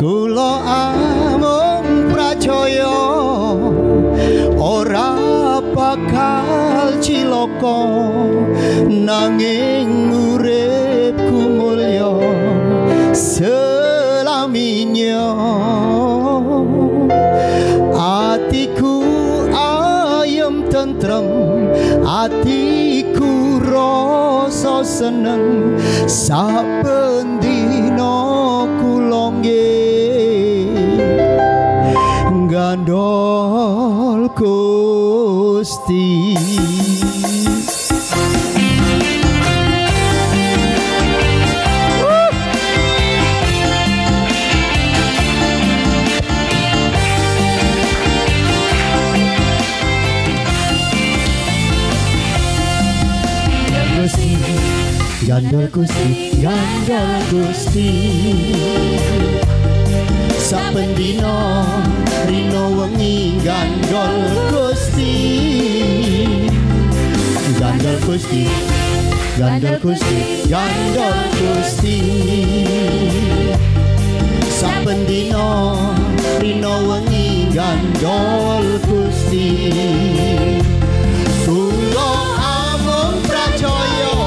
Kula amung pracaya ora bakal cilaka nanging uripku mulya selaminya. Atiku ayem tentrem, atiku rasa seneng, saben dina kula gandol Gusti. Gandol Gusti, gandol Gusti, saben dina rino wengi gandol Gusti. Gandol Gusti, gandol Gusti, gandol Gusti, saben dina rino wengi gandol Gusti. Kula amung pracaya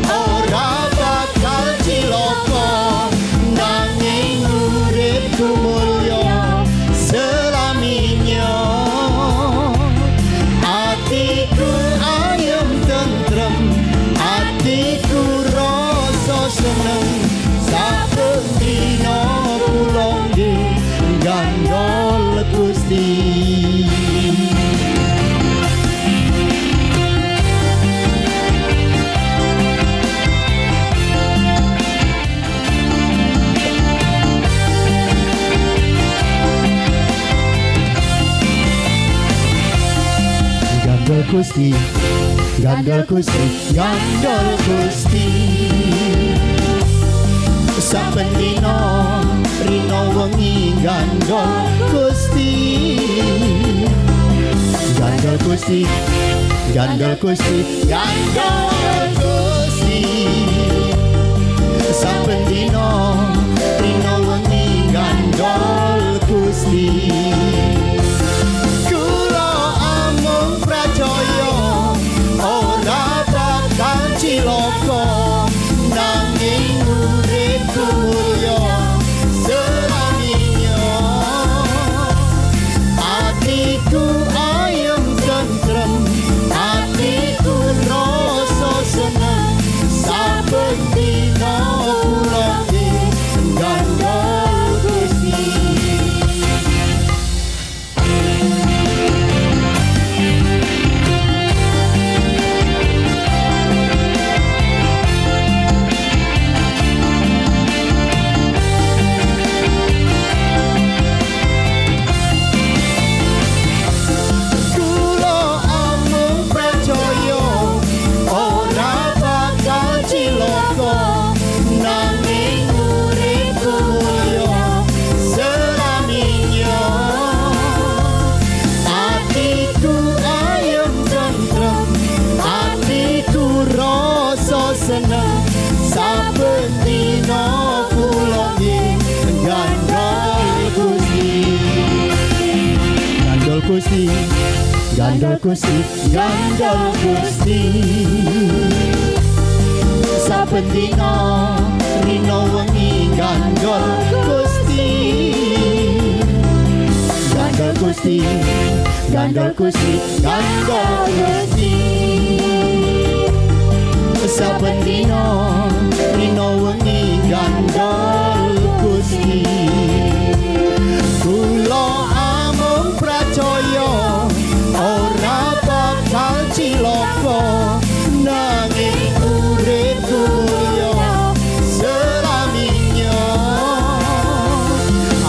ora bakal cilaka nanging uripku mulya selaminya. Atiku ayem tentrem, atiku rasa seneng, saben dina kula gandol Gusti. Gandol Gusti, gandol Gusti, gandol Gusti, saben dina rino wengi gandol Gusti. Gandol Gusti, gandol Gusti, gandol Gusti, saben dina rino wengi gandol Gusti. Ora bakal cilaka nanging uripku mulya selaminya. Atiku ayem tentrem, atiku rasa seneng, saben dina kula gandol Gusti. Seneng saben dina kula gandol Gusti. Gandol Gusti, gandol Gusti, gandol Gusti, saben dina rino wengi gandol Gusti. Gandol Gusti, gandol Gusti, gandol Gusti, saben dina rino wengi gandol Gusti. Kula amung pracaya ora bakal cilaka nanging uripku mulya selaminya.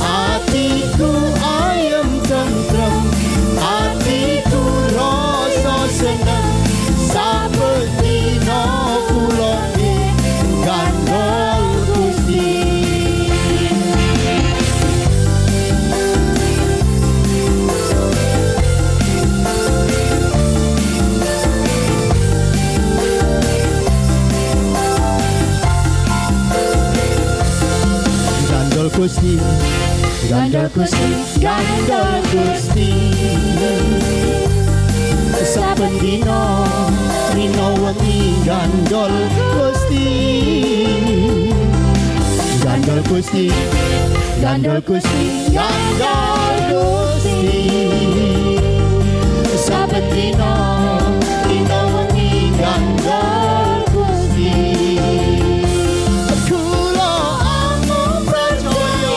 Atiku ayem tentrem, atiku rasa seneng, saben dina kula Gusti, gandol Gusti, gandol Gusti. Saben dina rino wengi gandol Gusti, gandol Gusti, gandol Gusti, gandol Gusti. Saben dina rino wengi gandol Gusti. Kula amung percaya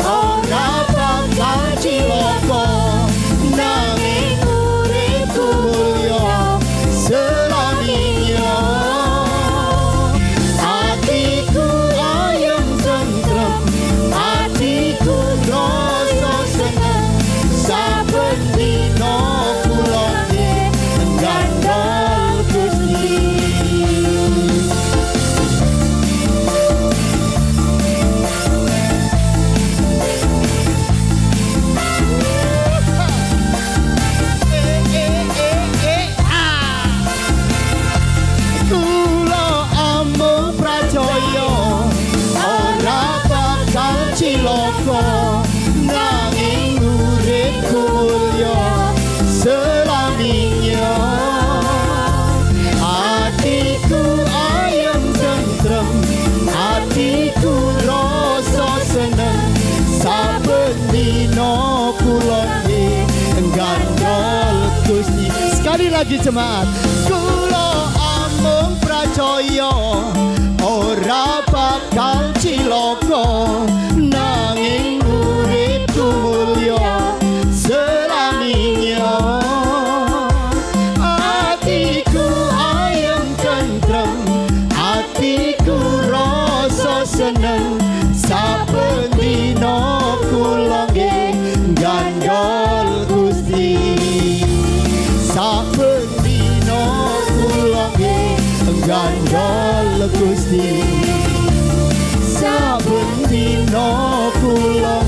ora bakal cilaka, nanging uripku mulya selaminya. Atiku ayem tentrem, atiku rasa seneng, saben dina kula gandol Gusti. Kula amung percaya ora bakal cilaka, nanging uripku mulya selaminya. Atiku ayem tentrem, atiku rasa seneng, saben dina kula gandol Gusti. Sekali lagi jemaat, kula amung percaya ora bakal cilaka, nanging uripku mulya selaminya. Atiku ayem tentrem, atiku rasa seneng, saben dina kula gandol Gusti. Saben dina kula gandol Gusti, saben dina kula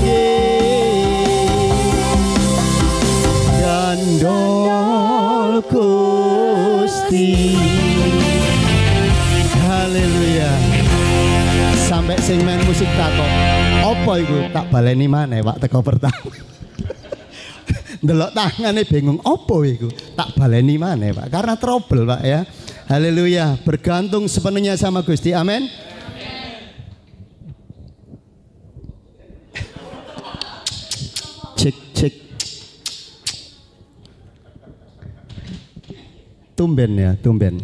gandol Gusti. Haleluya. Sampai sing main musik takok, apa iku? Tak baleni maneh Pak teko pertama. Ndelok tangane bingung, apa iku? Tak baleni maneh Pak, karena trouble Pak ya. Haleluya, bergantung sepenuhnya sama Gusti. Amin. Cek cek. Tumben ya, tumben.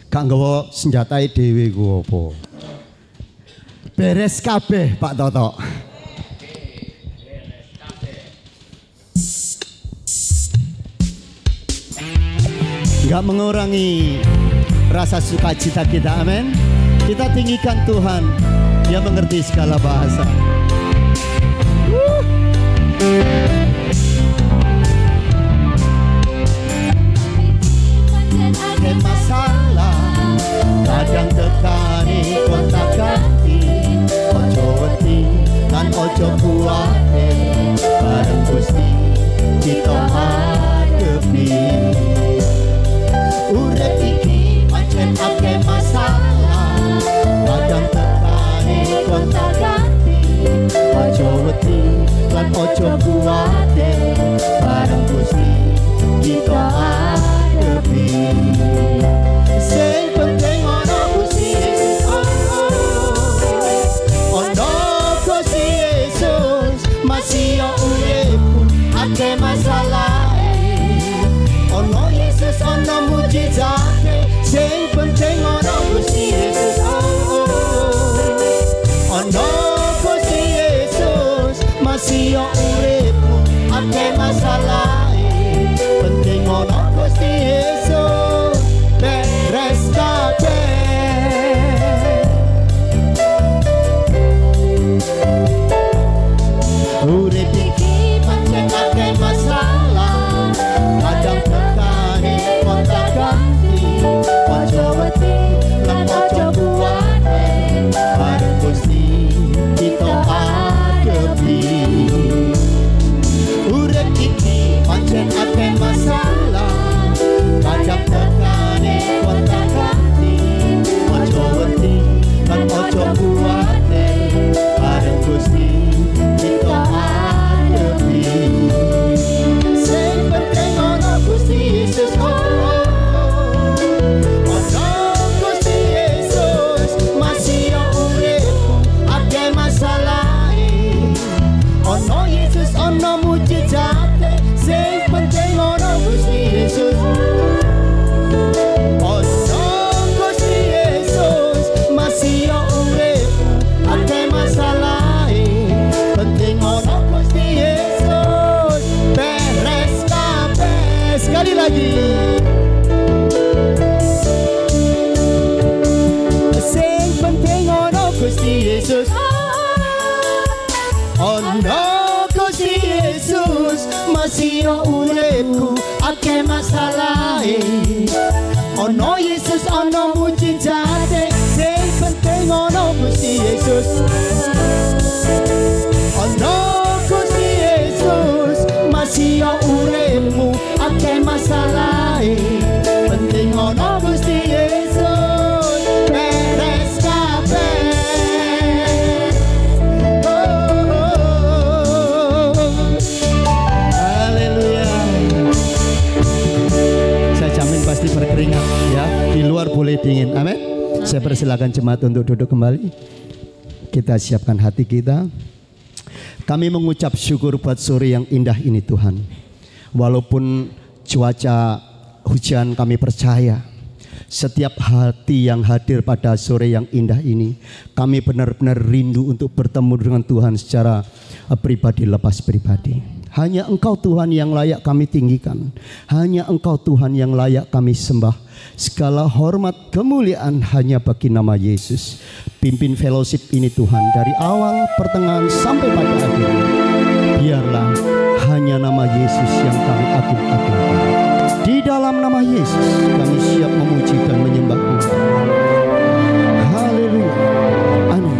Gak nggawa senjatai dhewe ku apa? Beres kabeh Pak Toto. Gak mengurangi rasa sukacita kita, amin. Kita tinggikan Tuhan, Dia mengerti segala bahasa. Ada masalah, kadang tekani kontak ganti, ojo wedi lan ojo kuwatir, bareng Gusti kita hadepi. Urip iki pancen akeh masalah, kadang tekani kontak ganti, ojo wedi lan ojo kuwatir, bareng Gusti kita hadepi. Sing penting ono Gusti Yesus, ono Gusti Yesus, masih yo urip akeh masalah. Ono Yesus, ono mujizate, sing penting ono Gusti Yesus. Ono Gusti Yesus, masih yo urip akeh masalah. Penting ono Gusti Yesus, beres kabeh. Urip iki pancen akeh masalah, kadang tekani kontak ganti, ojo wedi lan ojo kuwatir, bareng Gusti kita hadepi. Urip iki pancen akeh masalah, kadang tekani kontak ganti, ojo wedi lan ojo kuwatir, bareng Gusti yo uripku akeh masalahe. Ono Yesus ono mujizate, sing penting ono Gusti Yesus. Ono Gusti Yesus, masih yo uripmu akeh masalahe. Penting ono Gusti Yesus, beres kabeh. Pasti berkeringat ya, di luar boleh dingin. Amin. Saya persilakan jemaat untuk duduk kembali. Kita siapkan hati kita. Kami mengucap syukur buat sore yang indah ini Tuhan. Walaupun cuaca hujan, kami percaya setiap hati yang hadir pada sore yang indah ini, kami benar-benar rindu untuk bertemu dengan Tuhan secara pribadi lepas pribadi. Hanya Engkau Tuhan yang layak kami tinggikan. Hanya Engkau Tuhan yang layak kami sembah. Segala hormat kemuliaan hanya bagi nama Yesus. Pimpin fellowship ini Tuhan, dari awal, pertengahan sampai pada akhirnya. Biarlah hanya nama Yesus yang kami agung-agungkan. Di dalam nama Yesus kami siap memuji dan menyembah-Mu. Haleluya. Amin.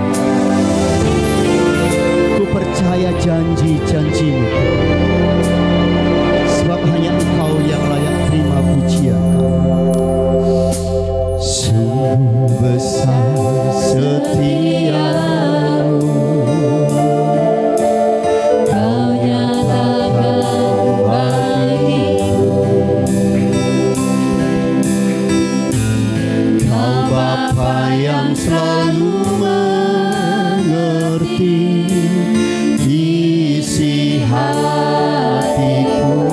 Ku percaya janji-janji-Mu, sebab hanya Engkau yang layak terima pujian kami. Sungguh besar setiamu, Kau nyatakan bagiku. Kau Bapa yang selalu mengerti isi hatiku.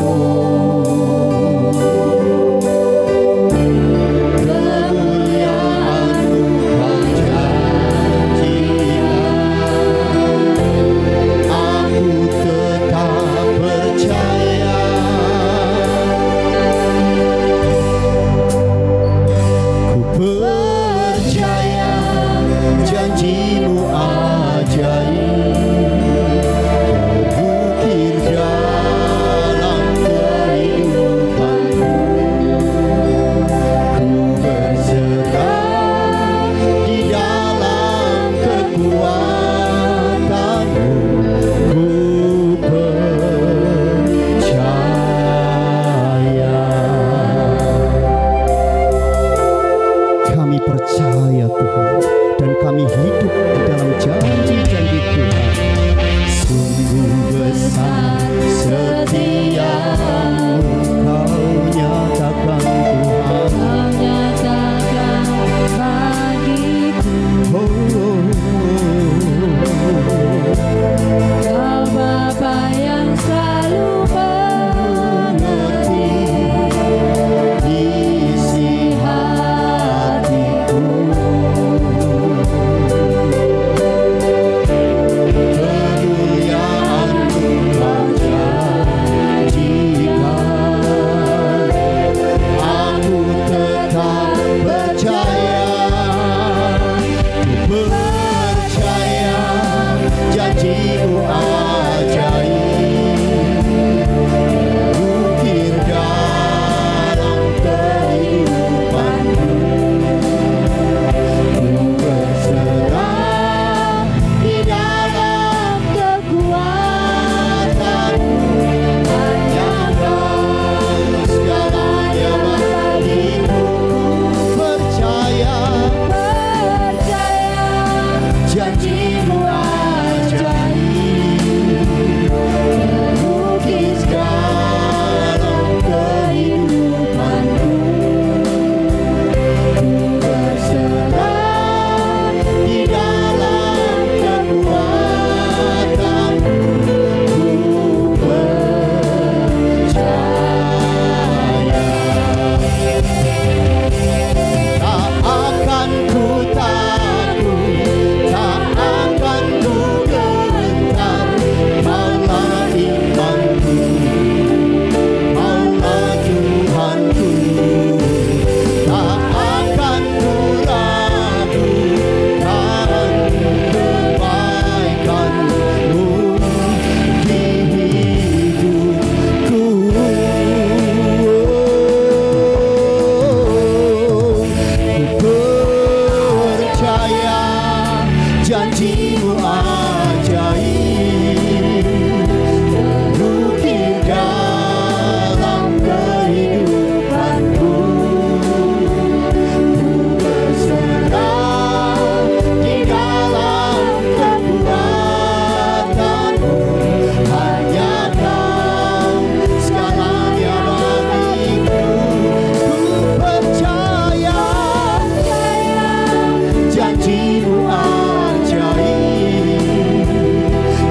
Kemuliaan-Mu Kau janjikan, aku tetap percaya. Ku percaya janji-Mu ajaib. Janji-Mu ajaib. janjimu ajaib, terukir dalam kehidupanku. Ku berserah di dalam kekuatanmu, hanya Kau segalanya bagiku. Ku percaya janjimu ajaib,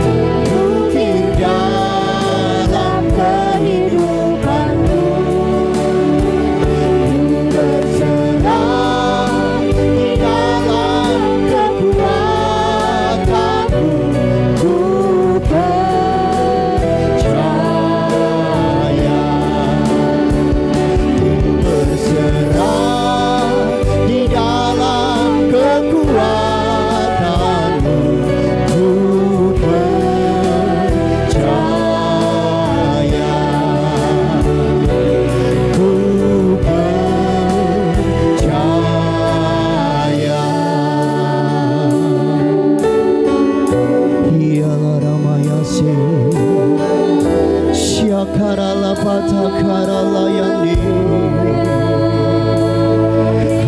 terukir dalam kehidupanku. Ku berserah di dalam kekuatanmu. Ku percaya. Ku berserah di dalam kekuatanmu. Ku percaya. Ku percaya. Ialah ramayase syakarala patakarala yandi.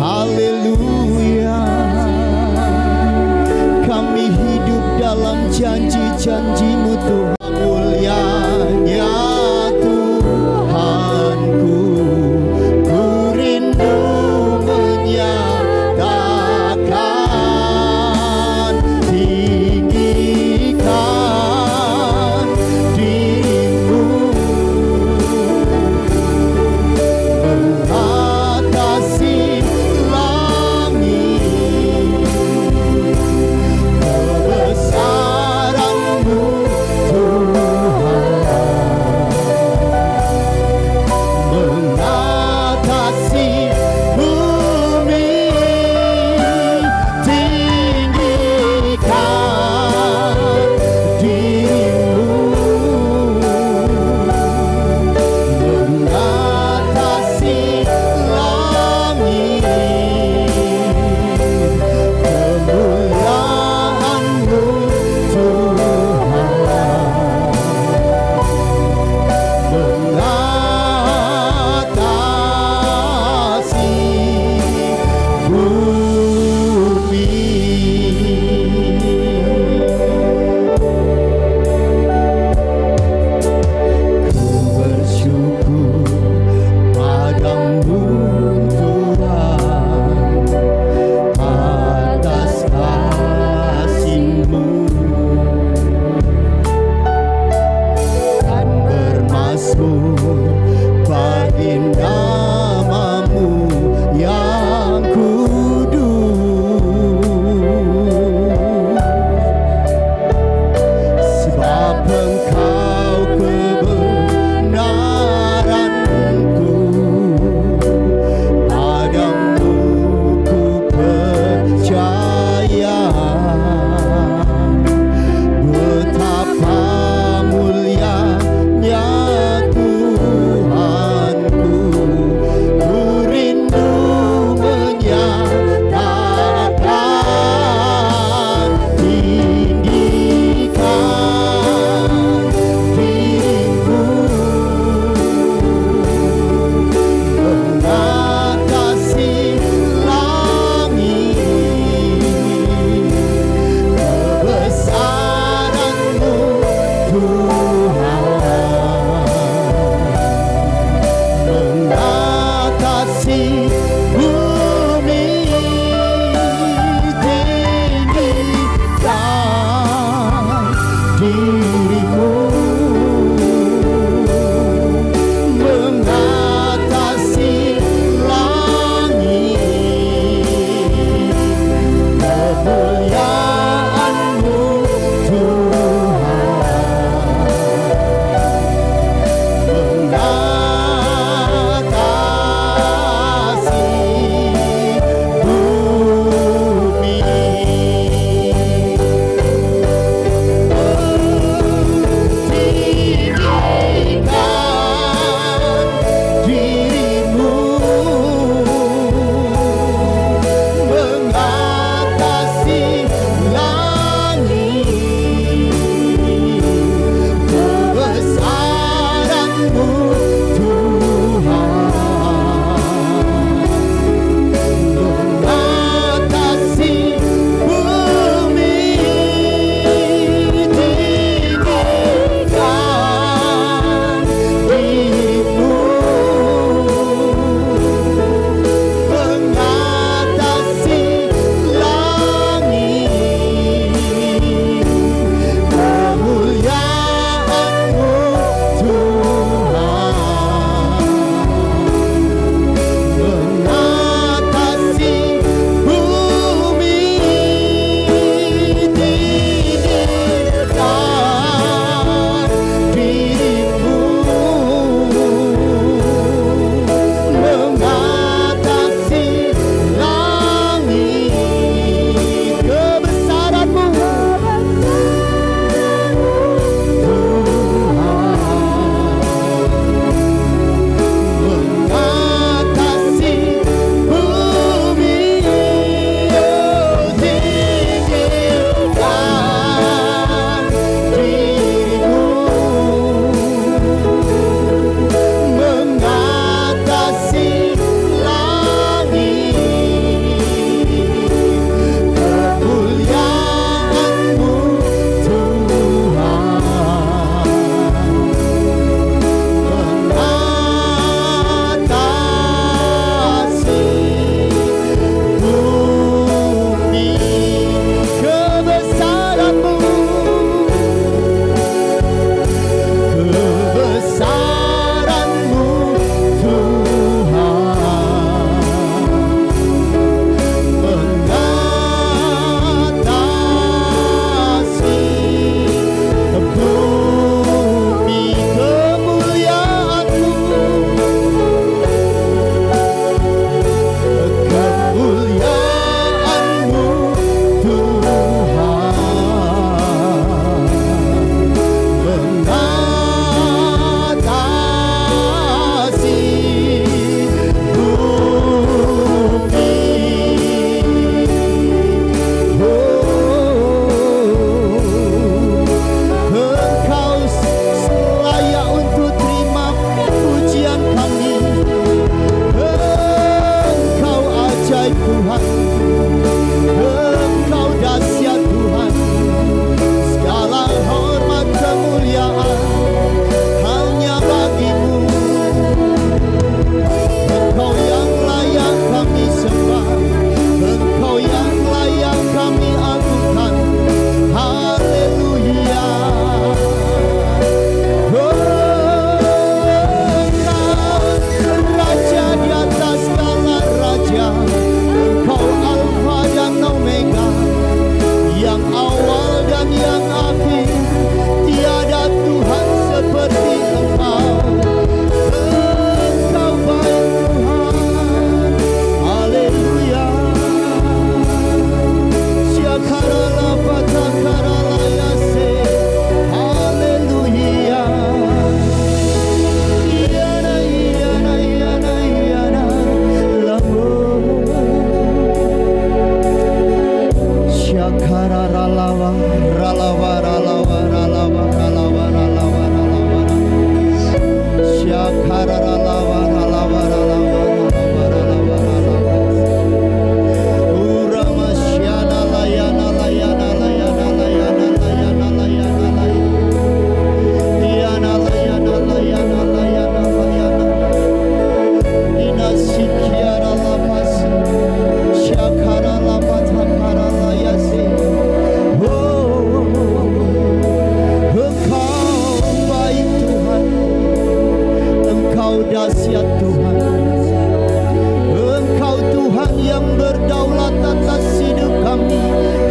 Haleluya. Kami hidup dalam janji-janjimu Tuhan. Mulianya Tuhanku, ku rindu menyatakan, tinggikan dirimu mengatasi langit. Kebesaranmu ralawa ralawa ralawa ralawa ralawa ralawa ralawa syakara ralawa ralawa ralawa ralawa ralawa ralawa urama syana layana layana layana layana layana layana layana layana layana layana layana inasikiara lapas syakara lapas hakara layase. Engkau dahsyat Tuhan, Engkau Tuhan yang berdaulat atas hidup kami.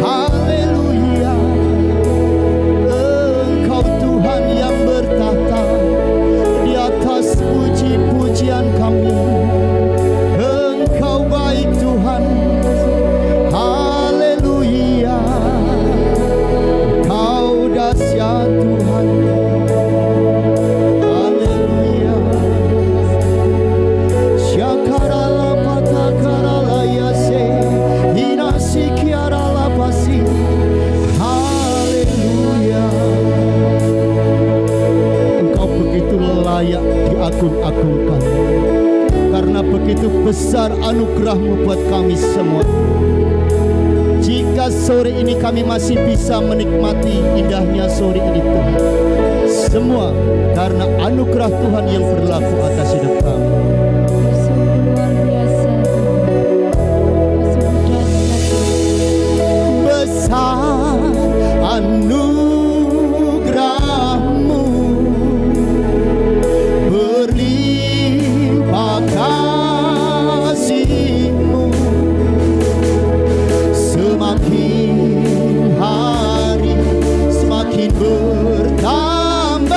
Haleluya. Engkau Tuhan yang bertahta di atas puji-pujian kami. Engkau baik Tuhan. Haleluya. Engkau dahsyat Tuhan. Layak diagung-agungkan karena begitu besar anugerah-Mu buat kami semua. Jika sore ini kami masih bisa menikmati indahnya sore ini Tuhan, semua karena anugerah Tuhan yang berlaku atas hidup kami. Besar anugerah-Mu, berlimpah kasih-Mu, semakin hari semakin bertambah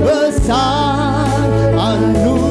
besar anugerah.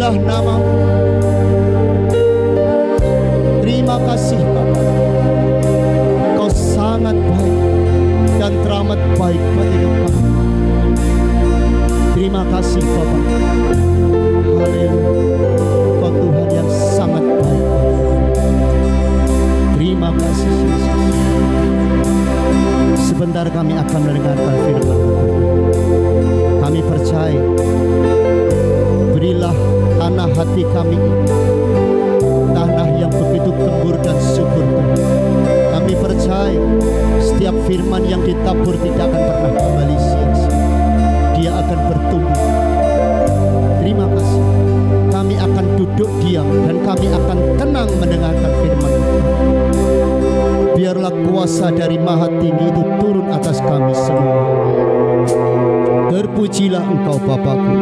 Terpujilah nama-Mu. Terima kasih Bapa. Kau sangat baik dan teramat baik buat hidup kami. Terima kasih Bapa. Haleluya. Kau Tuhan yang sangat baik. Terima kasih Yesus. Sebentar kami akan mendengarkan firman. Kami percaya, berilah tanah hati kami, tanah yang begitu gembur dan subur. Kami percaya setiap firman yang ditabur tidak akan pernah kembali sia-sia. Dia akan bertumbuh. Terima kasih. Kami akan duduk diam dan kami akan tenang mendengarkan firman. Biarlah kuasa dari Maha Tinggi itu turun atas kami semua. Terpujilah Engkau Bapakku.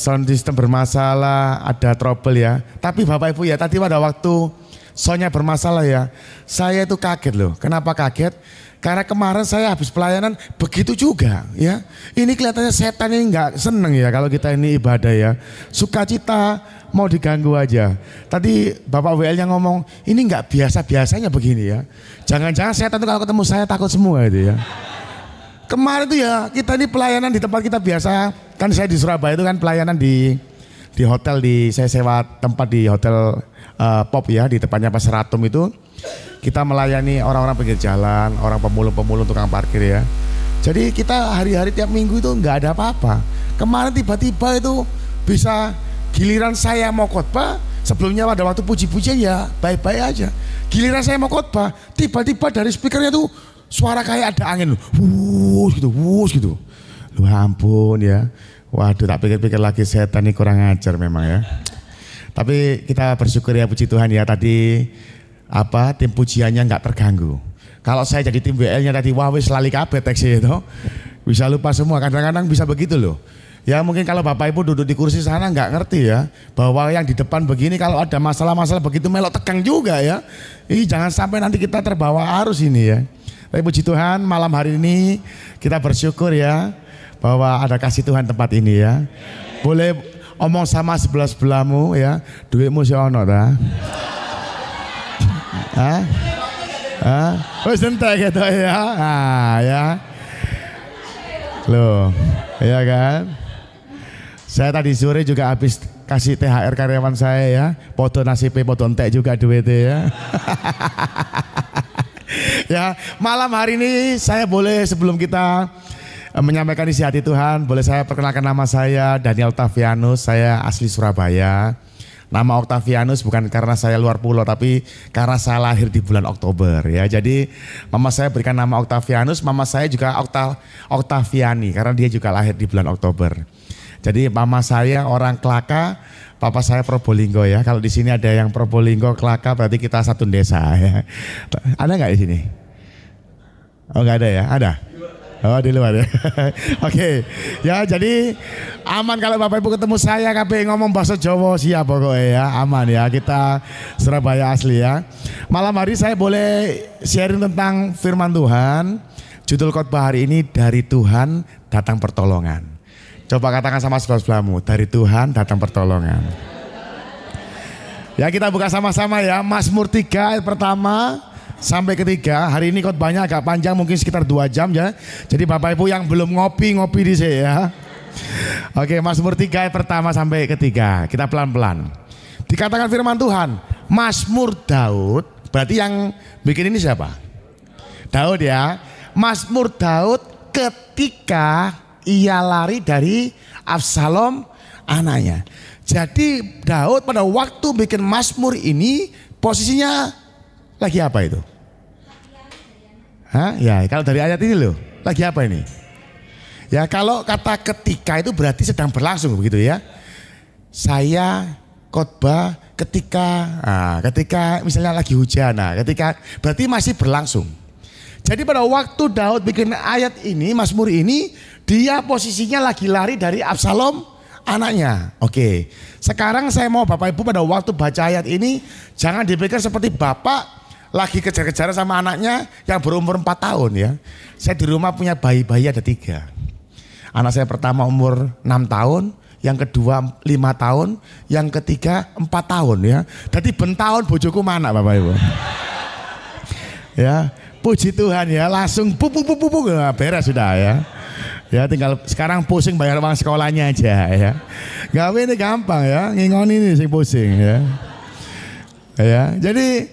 sound system bermasalah, ada trouble ya. Tapi Bapak Ibu ya, tadi pada waktu soundnya bermasalah ya, saya itu kaget loh. Kenapa kaget? Karena kemarin saya habis pelayanan begitu juga ya. Ini kelihatannya setan ini nggak seneng ya kalau kita ini ibadah ya. Sukacita mau diganggu aja. Tadi Bapak WL-nya ngomong ini nggak biasa-biasanya begini ya. Jangan-jangan setan itu kalau ketemu saya takut semua itu ya. Kemarin itu ya kita ini pelayanan di tempat kita biasa. Kan saya di Surabaya itu kan pelayanan di hotel, saya sewa tempat di hotel Pop ya, di depannya Pasar Atom itu. Kita melayani orang-orang pinggir jalan, orang pemulung-pemulung, tukang parkir ya. Jadi kita hari-hari tiap minggu itu nggak ada apa-apa. Kemarin tiba-tiba itu bisa giliran saya mau khotbah, sebelumnya pada waktu puji-pujian ya baik-baik aja. Giliran saya mau khotbah, tiba-tiba dari speakernya tuh suara kayak ada angin, wuss gitu. Lu ampun ya. Waduh, tak pikir-pikir lagi setan ini kurang ajar memang ya. Tapi kita bersyukur ya, puji Tuhan ya, tadi tim pujiannya nggak terganggu. Kalau saya jadi tim WL-nya tadi wah wis lali kabeh teksnya itu. Bisa lupa semua, kadang-kadang bisa begitu loh. Ya mungkin kalau Bapak Ibu duduk di kursi sana nggak ngerti ya, bahwa yang di depan begini kalau ada masalah-masalah begitu melok tegang juga ya. Jangan sampai nanti kita terbawa arus ini ya. Tapi puji Tuhan malam hari ini kita bersyukur ya bahwa ada kasih Tuhan tempat ini ya. Boleh omong sama sebelah-sebelahmu ya, duitmu si ono ta? Wis entek gitu ya. Ya. Loh, ya kan? Saya tadi sore juga habis kasih THR karyawan saya ya. Podo nasibe, podo entek juga duitnya ya. Ya, malam hari ini saya boleh sebelum kita menyampaikan isi hati Tuhan, boleh saya perkenalkan nama saya Daniel Octavianus, saya asli Surabaya. Nama Octavianus bukan karena saya luar pulau, tapi karena saya lahir di bulan Oktober ya. Jadi mama saya berikan nama Octavianus, mama saya juga Octaviani karena dia juga lahir di bulan Oktober. Jadi mama saya orang Kelaka, papa saya Probolinggo ya. Kalau di sini ada yang Probolinggo, Kelaka berarti kita satu desa ya. Ada nggak di sini? Oh nggak ada ya? Ada? Oh di luar ya. Oke. Ya jadi aman kalau Bapak Ibu ketemu saya kabeh ngomong bahasa Jawa siap pokoknya ya. Aman ya, kita Surabaya asli ya. Malam hari saya boleh sharing tentang firman Tuhan. Judul khotbah hari ini dari Tuhan datang pertolongan. Coba katakan sama sebelah-sebelahmu, dari Tuhan datang pertolongan. Ya kita buka sama-sama ya, Mazmur 3 ayat pertama sampai ketiga. Hari ini khotbahnya agak panjang, mungkin sekitar 2 jam ya. Jadi Bapak Ibu yang belum ngopi di sini ya. Oke, Mazmur 3 ayat pertama sampai ketiga. Kita pelan-pelan. Dikatakan firman Tuhan, Mazmur Daud, berarti yang bikin ini siapa? Daud ya. Mazmur Daud ketika ia lari dari Absalom anaknya. Jadi Daud pada waktu bikin Mazmur ini posisinya lagi apa itu? Ya kalau dari ayat ini loh, lagi apa ini? Ya kalau kata ketika itu berarti sedang berlangsung begitu ya. Saya khotbah ketika misalnya lagi hujan, ketika berarti masih berlangsung. Jadi pada waktu Daud bikin ayat ini, Mazmur ini, dia posisinya lagi lari dari Absalom anaknya. Oke, sekarang saya mau Bapak Ibu pada waktu baca ayat ini, jangan dipikir seperti Bapak lagi kejar-kejaran sama anaknya yang berumur 4 tahun ya. Saya di rumah punya bayi-bayi ada 3. Anak saya pertama umur 6 tahun, yang kedua 5 tahun, yang ketiga 4 tahun ya. Jadi bentahun bojoku mana Bapak Ibu? Ya. Puji Tuhan ya, langsung pupuk beres sudah ya. Ya tinggal sekarang pusing bayar uang sekolahnya aja ya. Gawe ini gampang ya, ngingon ini sing pusing ya. Ya, jadi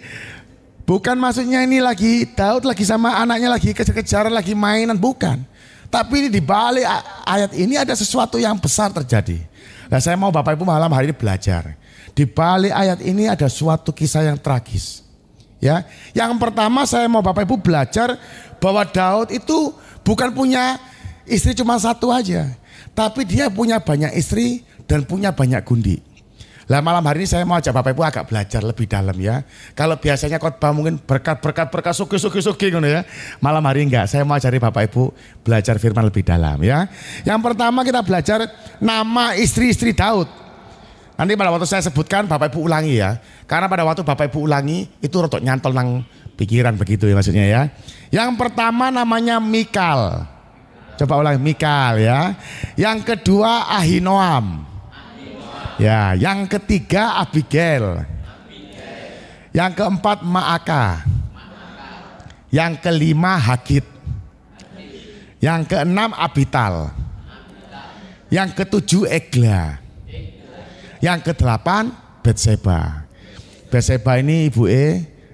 bukan maksudnya ini lagi Daud lagi sama anaknya lagi kejar-kejaran lagi mainan, bukan. Tapi ini di balik ayat ini ada sesuatu yang besar terjadi. Nah, saya mau Bapak Ibu malam hari ini belajar. Di balik ayat ini ada suatu kisah yang tragis. Ya, yang pertama saya mau Bapak Ibu belajar bahwa Daud itu bukan punya istri cuma 1 aja, tapi dia punya banyak istri dan punya banyak gundi. Lah malam hari ini saya mau ajak Bapak Ibu agak belajar lebih dalam ya. Kalau biasanya khotbah mungkin berkat suki gitu ya. Malam hari enggak, saya mau ajari Bapak Ibu belajar firman lebih dalam ya. Yang pertama kita belajar nama istri-istri Daud. Nanti pada waktu saya sebutkan Bapak Ibu ulangi ya. Karena pada waktu Bapak Ibu ulangi itu rotok nyantol nang pikiran begitu ya maksudnya ya. Yang pertama namanya Mikal. Coba ulang, Mikal ya. Yang kedua Ahinoam. Ya, yang ketiga Abigail. Yang keempat Maaka. Yang kelima Hagit. Yang keenam Abital. Yang ketujuh Egla. Yang kedelapan Betseba. Betseba ini ibu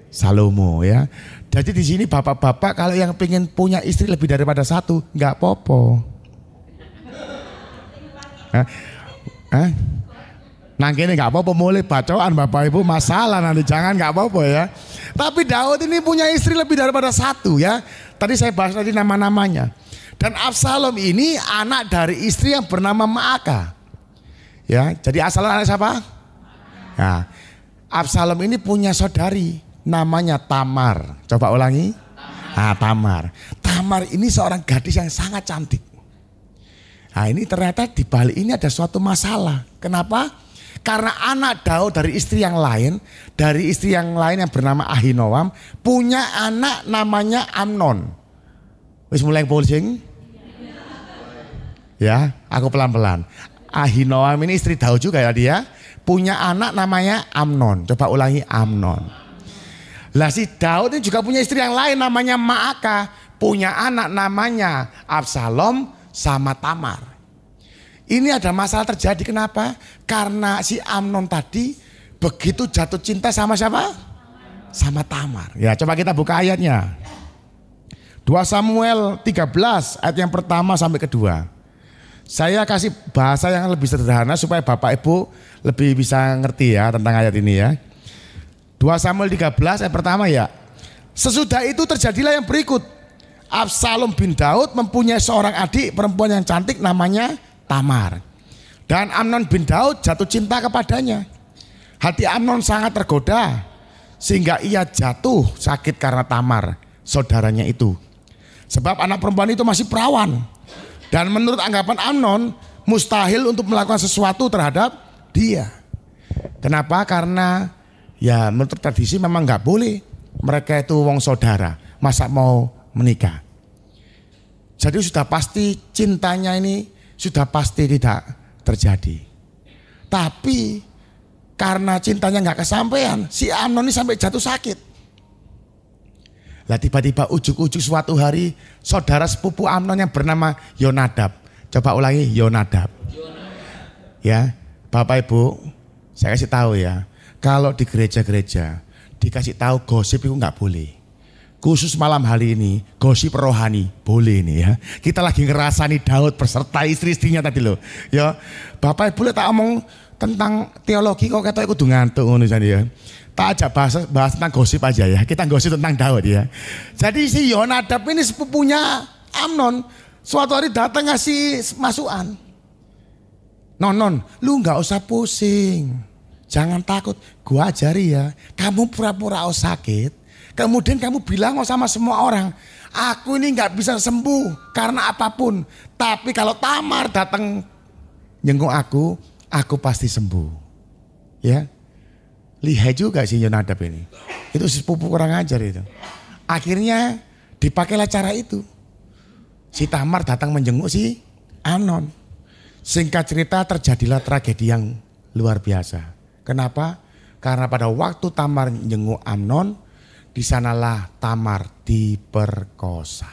Salomo ya. Jadi di sini bapak-bapak kalau yang pengen punya istri lebih daripada satu, nggak popo. Nah ini nggak apa-apa, mulai bacaan bapak ibu masalah nanti, jangan nggak apa-apa ya. Tapi Daud ini punya istri lebih daripada satu ya. Tadi saya bahas tadi nama-namanya. Dan Absalom ini anak dari istri yang bernama Maaka. Ya, jadi Absalom anak siapa? Nah, Absalom ini punya saudari namanya Tamar. Coba ulangi. Nah, Tamar. Tamar ini seorang gadis yang sangat cantik. Nah, ini ternyata di balik ini ada suatu masalah. Kenapa? Karena anak Daud dari istri yang lain yang bernama Ahinoam punya anak namanya Amnon. Wis mulai pusing? Ya, aku pelan-pelan. Ahinoam ini istri Daud juga ya dia. Punya anak namanya Amnon. Coba ulangi, Amnon. Lah si Daud ini juga punya istri yang lain namanya Maaka. Punya anak namanya Absalom sama Tamar. Ini ada masalah terjadi, kenapa? Karena si Amnon tadi begitu jatuh cinta sama siapa? Sama Tamar. Ya, coba kita buka ayatnya. 2 Samuel 13 ayat yang pertama sampai kedua. Saya kasih bahasa yang lebih sederhana supaya Bapak Ibu lebih bisa ngerti ya tentang ayat ini ya. 2 Samuel 13 ayat pertama ya. Sesudah itu terjadilah yang berikut. Absalom bin Daud mempunyai seorang adik perempuan yang cantik namanya Tamar. Dan Amnon bin Daud jatuh cinta kepadanya. Hati Amnon sangat tergoda sehingga ia jatuh sakit karena Tamar, saudaranya itu. Sebab anak perempuan itu masih perawan. Dan menurut anggapan Amnon mustahil untuk melakukan sesuatu terhadap dia. Kenapa? Karena ya menurut tradisi memang nggak boleh. Mereka itu wong saudara, masa mau menikah. Jadi sudah pasti cintanya ini sudah pasti tidak terjadi. Tapi karena cintanya nggak kesampaian, si Amnon ini sampai jatuh sakit. Lah tiba-tiba ujuk-ujuk suatu hari saudara sepupu Amnon yang bernama Yonadab. Coba ulangi, Yonadab. Ya, Bapak Ibu, saya kasih tahu ya. Kalau di gereja-gereja dikasih tahu gosip itu nggak boleh. Khusus malam hari ini gosip rohani boleh nih ya. Kita lagi ngerasani Daud beserta istri-istrinya tadi loh. Ya, Bapak Ibu tak omong tentang teologi kok ketok kudu ngantuk ngono ya. Tak ajak bahas tentang gosip aja ya. Kita gosip tentang Daud ya. Jadi si Yonadab ini sepupunya Amnon suatu hari datang ngasih masukan. Non, lu nggak usah pusing. Jangan takut, gua ajari ya. Kamu pura-pura sakit, kemudian kamu bilang sama semua orang, aku ini nggak bisa sembuh karena apapun. Tapi kalau Tamar datang jenguk aku pasti sembuh. Ya, lihai juga si Yonadab ini. Itu sepupu kurang ajar itu. Akhirnya dipakailah cara itu. Si Tamar datang menjenguk si Amnon. Singkat cerita terjadilah tragedi yang luar biasa. Kenapa? Karena pada waktu Tamar menjenguk Amnon, di sanalah Tamar diperkosa.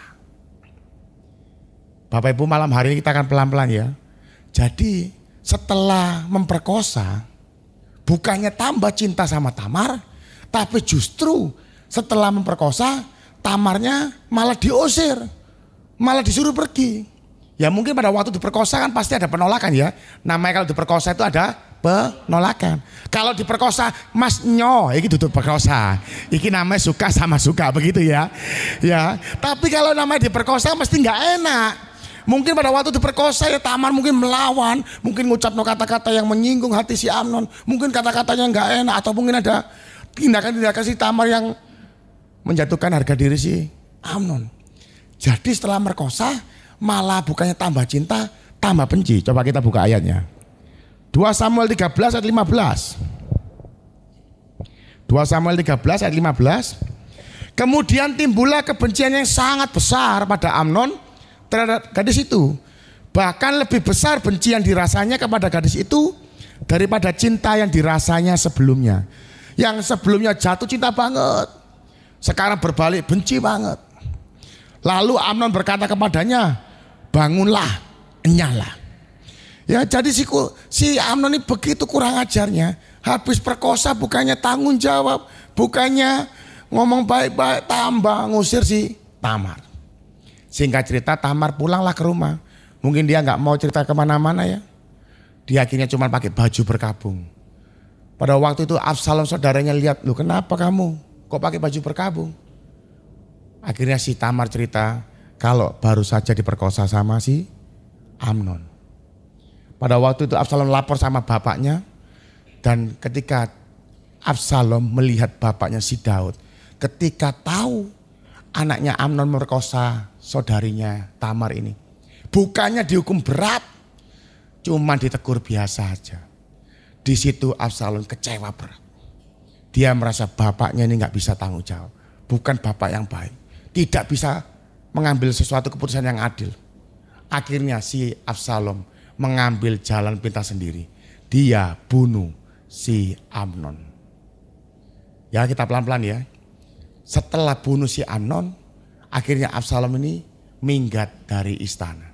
Bapak Ibu, malam hari ini kita akan pelan-pelan ya. Jadi setelah memperkosa, bukannya tambah cinta sama Tamar, tapi justru setelah memperkosa, Tamarnya malah diusir, malah disuruh pergi. Ya mungkin pada waktu diperkosa kan pasti ada penolakan ya. Namanya kalau diperkosa itu ada penolakan. Kalau diperkosa Mas Nyo, ini duduk perkosa. Iki namanya suka sama suka begitu ya. Ya, tapi kalau namanya diperkosa mesti nggak enak. Mungkin pada waktu diperkosa ya Tamar mungkin melawan, mungkin ngucap kata-kata yang menyinggung hati si Amnon, mungkin kata-katanya nggak enak atau mungkin ada tindakan-tindakan si Tamar yang menjatuhkan harga diri si Amnon. Jadi setelah merkosa malah bukannya tambah cinta, tambah benci. Coba kita buka ayatnya. 2 Samuel 13 ayat 15. 2 Samuel 13 ayat 15. Kemudian timbullah kebencian yang sangat besar pada Amnon terhadap gadis itu. Bahkan lebih besar benci yang dirasanya kepada gadis itu daripada cinta yang dirasanya sebelumnya. Yang sebelumnya jatuh cinta banget, sekarang berbalik benci banget. Lalu Amnon berkata kepadanya, bangunlah, enyahlah. Ya jadi si Amnon ini begitu kurang ajarnya. Habis perkosa bukannya tanggung jawab, bukannya ngomong baik-baik, tambah ngusir si Tamar. Singkat cerita Tamar pulanglah ke rumah. Mungkin dia nggak mau cerita kemana-mana ya. Dia akhirnya cuma pakai baju berkabung. Pada waktu itu Absalom saudaranya lihat, lu kenapa kamu kok pakai baju berkabung? Akhirnya si Tamar cerita kalau baru saja diperkosa sama si Amnon. Pada waktu itu Absalom lapor sama bapaknya. Dan ketika Absalom melihat bapaknya si Daud, ketika tahu anaknya Amnon memperkosa saudarinya Tamar ini, bukannya dihukum berat, cuma ditegur biasa aja. Di situ Absalom kecewa berat. Dia merasa bapaknya ini nggak bisa tanggung jawab, bukan bapak yang baik, tidak bisa mengambil sesuatu keputusan yang adil. Akhirnya si Absalom mengambil jalan pintas sendiri. Dia bunuh si Amnon. Ya kita pelan-pelan ya. Setelah bunuh si Amnon, akhirnya Absalom ini minggat dari istana.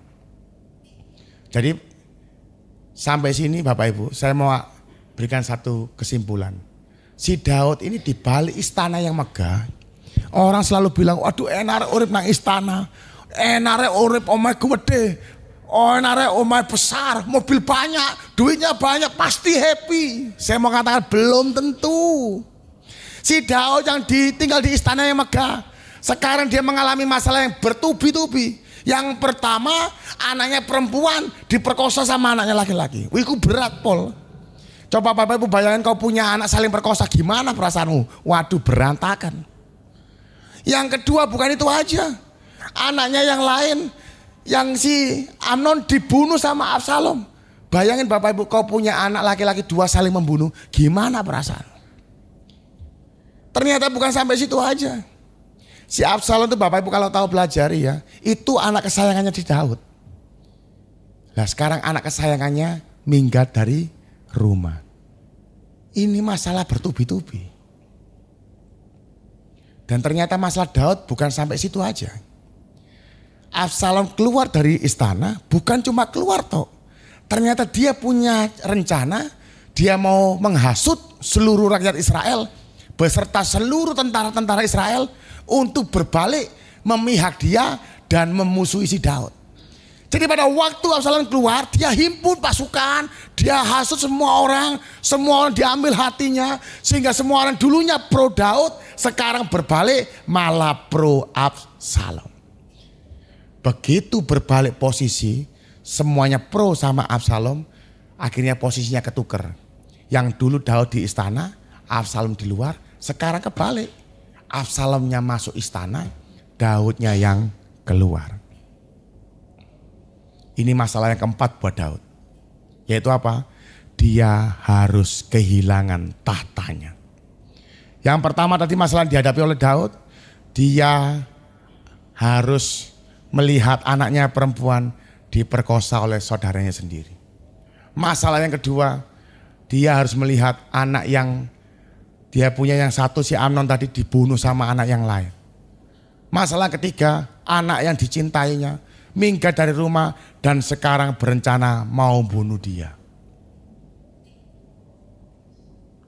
Jadi sampai sini Bapak Ibu, saya mau berikan satu kesimpulan. Si Daud ini di balik istana yang megah, orang selalu bilang, waduh enak urip nang istana, enak urip omah gede, enak omah besar, mobil banyak, duitnya banyak, pasti happy. Saya mau katakan belum tentu. Si Daud yang tinggal di istana yang megah, sekarang dia mengalami masalah yang bertubi-tubi. Yang pertama, anaknya perempuan diperkosa sama anaknya laki-laki. Wih, itu berat, Pol. Coba Bapak Ibu bayangin kau punya anak saling perkosa, gimana perasaanmu? Waduh, berantakan. Yang kedua bukan itu aja. Anaknya yang lain, yang si Amnon dibunuh sama Absalom. Bayangin Bapak Ibu, kau punya anak laki-laki dua saling membunuh, gimana perasaan? Ternyata bukan sampai situ aja. Si Absalom itu Bapak Ibu kalau tahu pelajari ya, itu anak kesayangannya di Daud. Nah sekarang anak kesayangannya minggat dari rumah. Ini masalah bertubi-tubi. Dan ternyata masalah Daud bukan sampai situ aja. Absalom keluar dari istana bukan cuma keluar toh. Ternyata dia punya rencana, dia mau menghasut seluruh rakyat Israel beserta seluruh tentara-tentara Israel untuk berbalik memihak dia dan memusuhi si Daud. Jadi pada waktu Absalom keluar, dia himpun pasukan, dia hasut semua orang diambil hatinya, sehingga semua orang dulunya pro Daud, sekarang berbalik malah pro Absalom. Begitu berbalik posisi, semuanya pro sama Absalom, akhirnya posisinya ketuker. Yang dulu Daud di istana, Absalom di luar, sekarang kebalik. Absalomnya masuk istana, Daudnya yang keluar. Ini masalah yang keempat buat Daud. Yaitu apa? Dia harus kehilangan tahtanya. Yang pertama tadi masalah yang dihadapi oleh Daud, dia harus melihat anaknya perempuan diperkosa oleh saudaranya sendiri. Masalah yang kedua, dia harus melihat anak yang dia punya yang satu si Amnon tadi dibunuh sama anak yang lain. Masalah ketiga, anak yang dicintainya minggat dari rumah dan sekarang berencana mau bunuh dia.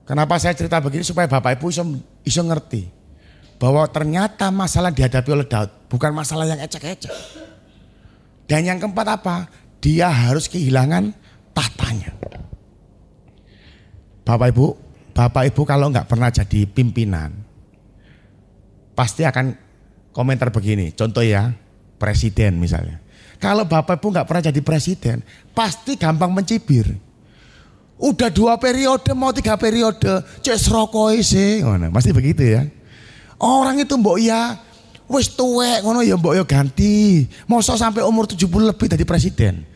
Kenapa saya cerita begini? Supaya Bapak Ibu bisa ngerti bahwa ternyata masalah dihadapi oleh Daud bukan masalah yang ecek-ecek. Dan yang keempat apa? Dia harus kehilangan tahtanya. Bapak Ibu kalau nggak pernah jadi pimpinan, pasti akan komentar begini. Contoh ya, presiden misalnya. Kalau Bapak Ibu nggak pernah jadi presiden, pasti gampang mencibir. Udah 2 periode mau 3 periode, cek serokoi sih, pasti begitu ya. Orang itu mbok ya, wis tuwek ngono ya mbok ya ganti. Mosok sampai umur 70 lebih jadi presiden.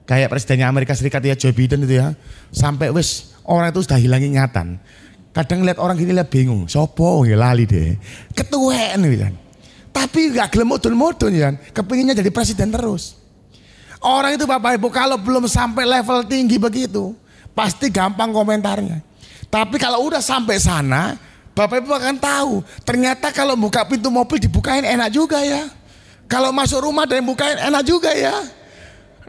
Kayak presidennya Amerika Serikat ya Joe Biden itu ya, sampai wis orang itu sudah hilang ingatan. Kadang lihat orang gini lihat bingung, sopo ya lali deh. Ketuaan kan. Tapi gak gelem mudun-mudun kan, kepinginnya jadi presiden terus. Orang itu Bapak Ibu kalau belum sampai level tinggi begitu, pasti gampang komentarnya. Tapi kalau udah sampai sana, Bapak Ibu akan tahu, ternyata kalau buka pintu mobil dibukain enak juga ya. Kalau masuk rumah dan bukain enak juga ya.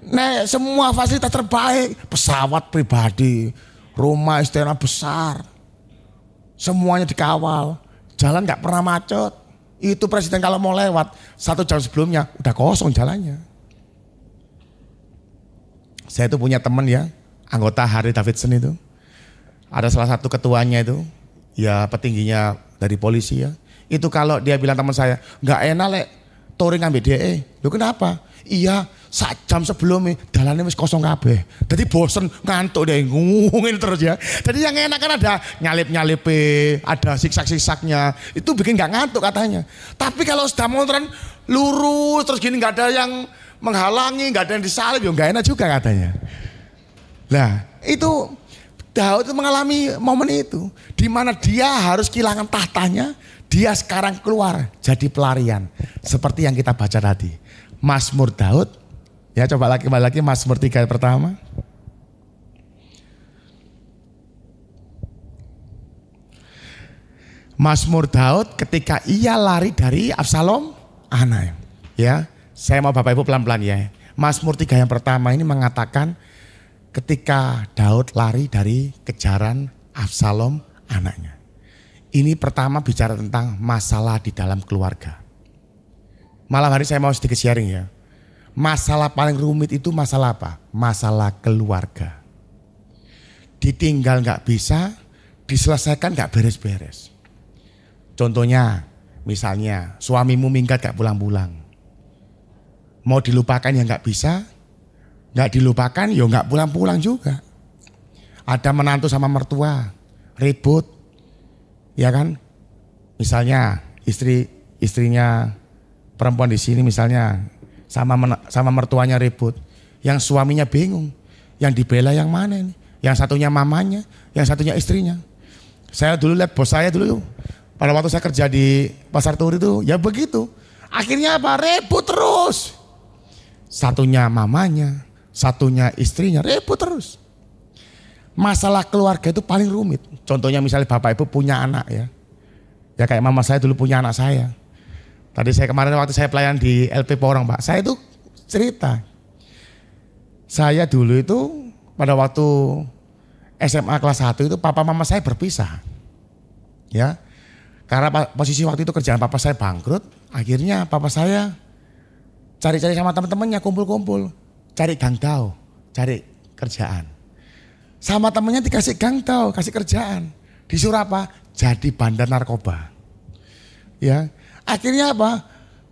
Nah, semua fasilitas terbaik, pesawat pribadi, rumah istana besar. Semuanya dikawal, jalan gak pernah macet. Itu presiden kalau mau lewat 1 jam sebelumnya udah kosong jalannya. Saya itu punya teman ya, anggota Harley Davidson itu. Ada salah satu ketuanya itu, ya petingginya dari polisi ya. Itu kalau dia bilang teman saya, gak enak lek touring ambil DE. Lu kenapa? Iya, 1 jam sebelumnya dalannya wis kosong kabeh. Jadi bosen ngantuk deh, ngungin terus ya. Jadi yang enak kan ada nyalip-nyalip, ada siksak-siksaknya. Itu bikin gak ngantuk katanya. Tapi kalau sudah motoran lurus terus gini gak ada yang menghalangi, gak ada yang disalip, ya gak enak juga katanya. Nah, itu Daud itu mengalami momen itu. Di mana dia harus kehilangan tahtanya, dia sekarang keluar jadi pelarian. Seperti yang kita baca tadi. Mazmur Daud, ya coba kembali lagi Mazmur 3 pertama. Mazmur Daud ketika ia lari dari Absalom anaknya. Ya, saya mau Bapak Ibu pelan-pelan ya. Mazmur 3 yang pertama ini mengatakan ketika Daud lari dari kejaran Absalom anaknya. Ini pertama bicara tentang masalah di dalam keluarga. Malam hari saya mau sedikit sharing ya. Masalah paling rumit itu masalah apa? Masalah keluarga. Ditinggal gak bisa, diselesaikan gak beres-beres. Contohnya, misalnya suamimu minggat gak pulang-pulang. Mau dilupakan ya gak bisa, gak dilupakan ya gak pulang-pulang juga. Ada menantu sama mertua, ribut. Ya kan? Misalnya istrinya perempuan di sini misalnya sama mertuanya ribut, yang suaminya bingung, yang dibela yang mana ini? Yang satunya mamanya, yang satunya istrinya. Saya dulu lihat bos saya dulu, pada waktu saya kerja di Pasar Turi itu, ya begitu. Akhirnya apa? Ribut terus. Satunya mamanya, satunya istrinya, ribut terus. Masalah keluarga itu paling rumit. Contohnya misalnya Bapak Ibu punya anak ya. Ya kayak mama saya dulu punya anak saya. Tadi saya kemarin waktu saya pelayan di LP Porong Pak, saya itu cerita. Saya dulu itu pada waktu SMA kelas 1 itu papa mama saya berpisah. Ya. Karena posisi waktu itu kerjaan papa saya bangkrut, akhirnya papa saya cari-cari sama teman-temannya kumpul-kumpul, cari gangtau, cari kerjaan. Sama temennya dikasih gangtau, kasih kerjaan. Disuruh apa? Jadi bandar narkoba. Ya. Akhirnya apa?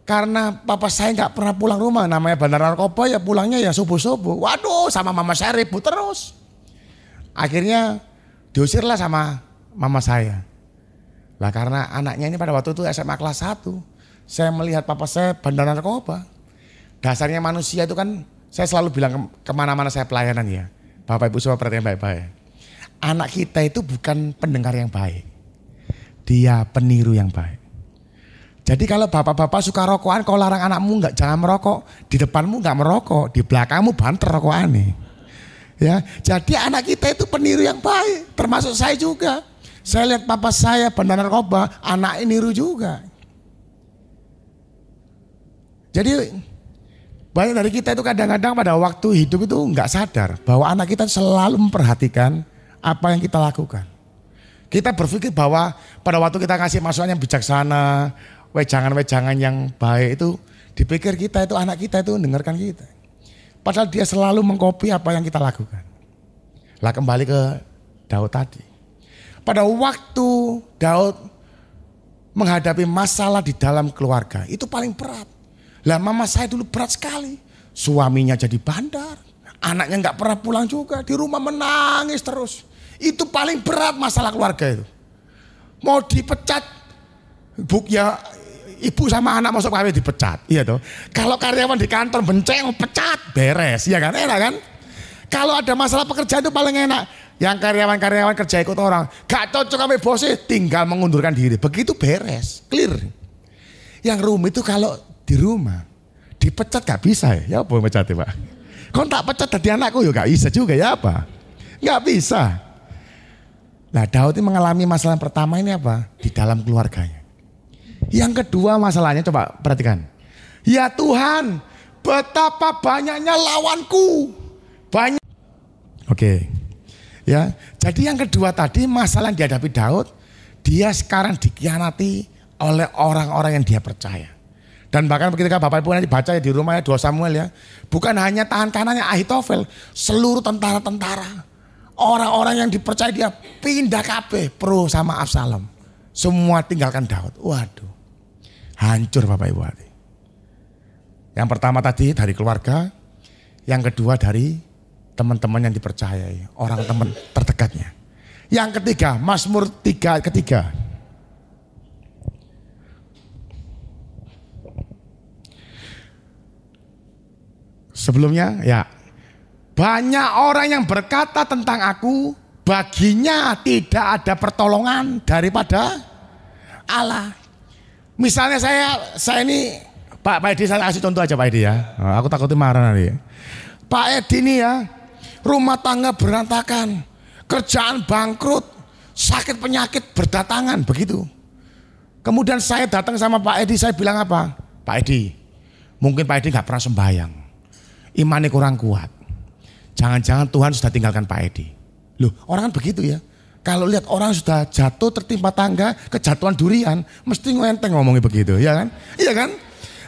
Karena papa saya nggak pernah pulang rumah, namanya bandar narkoba ya pulangnya ya subuh-subuh. Waduh, sama mama saya ribut terus. Akhirnya diusirlah sama mama saya. Lah karena anaknya ini pada waktu itu SMA kelas 1, saya melihat papa saya bandar narkoba. Dasarnya manusia itu kan, saya selalu bilang kemana-mana saya pelayanan ya. Bapak Ibu semua perhatian baik-baik. Anak kita itu bukan pendengar yang baik, dia peniru yang baik. Jadi kalau bapak-bapak suka rokokan, kau larang anakmu jangan merokok, di depanmu nggak merokok, di belakangmu banter rokokan. Ya, jadi anak kita itu peniru yang baik, termasuk saya juga. Saya lihat papa saya bandar narkoba, anak niru juga. Jadi banyak dari kita itu kadang-kadang pada waktu hidup itu nggak sadar bahwa anak kita selalu memperhatikan apa yang kita lakukan. Kita berpikir bahwa pada waktu kita kasih masukan yang bijaksana, wejangan-wejangan yang baik itu dipikir kita itu anak kita itu mendengarkan kita. Padahal dia selalu mengkopi apa yang kita lakukan. Lah kembali ke Daud tadi. Pada waktu Daud menghadapi masalah di dalam keluarga itu paling berat. Lah mama saya dulu berat sekali. Suaminya jadi bandar, anaknya nggak pernah pulang juga, di rumah menangis terus. Itu paling berat masalah keluarga itu. Mau dipecat, ya ibu sama anak masuk KW dipecat, iya toh. Kalau karyawan di kantor benceng pecat, beres, iya kan, enak kan. Kalau ada masalah pekerjaan itu paling enak. Yang karyawan-karyawan kerja ikut orang, gak cocok sama bosnya, tinggal mengundurkan diri. Begitu beres, clear. Yang rumit itu kalau di rumah, dipecat gak bisa ya. Ya apa mecat ya Pak? Kau tak pecat tadi anakku ya gak bisa juga ya apa? Gak bisa. Nah Daud ini mengalami masalah pertama ini apa? Di dalam keluarganya. Yang kedua masalahnya coba perhatikan. Ya Tuhan, betapa banyaknya lawanku. Banyak. Oke. Ya, jadi yang kedua tadi masalah yang dihadapi Daud, dia sekarang dikhianati oleh orang-orang yang dia percaya. Dan bahkan ketika Bapak Ibu nanti baca ya di rumah ya 2 Samuel ya, bukan hanya tangan kanannya Ahitofel, seluruh tentara-tentara, orang-orang yang dipercaya dia pindah kabeh pro sama Absalom. Semua tinggalkan Daud. Waduh, hancur Bapak Ibu hati. Yang pertama tadi dari keluarga, yang kedua dari teman-teman yang dipercayai, orang teman terdekatnya. Yang ketiga, Mazmur ketiga. Sebelumnya ya, banyak orang yang berkata tentang aku, baginya tidak ada pertolongan daripada Allah. Misalnya saya ini, Pak Edi, saya kasih contoh aja Pak Edi ya. Aku takutnya marah nanti. Pak Edi ini ya, rumah tangga berantakan, kerjaan bangkrut, sakit penyakit berdatangan, begitu. Kemudian saya datang sama Pak Edi, saya bilang apa? Pak Edi, mungkin Pak Edi gak pernah sembahyang, imannya kurang kuat. Jangan-jangan Tuhan sudah tinggalkan Pak Edi. Loh, orang kan begitu ya. Kalau lihat orang sudah jatuh tertimpa tangga, kejatuhan durian, mesti ngenteng ngomongnya begitu, ya kan? Iya kan?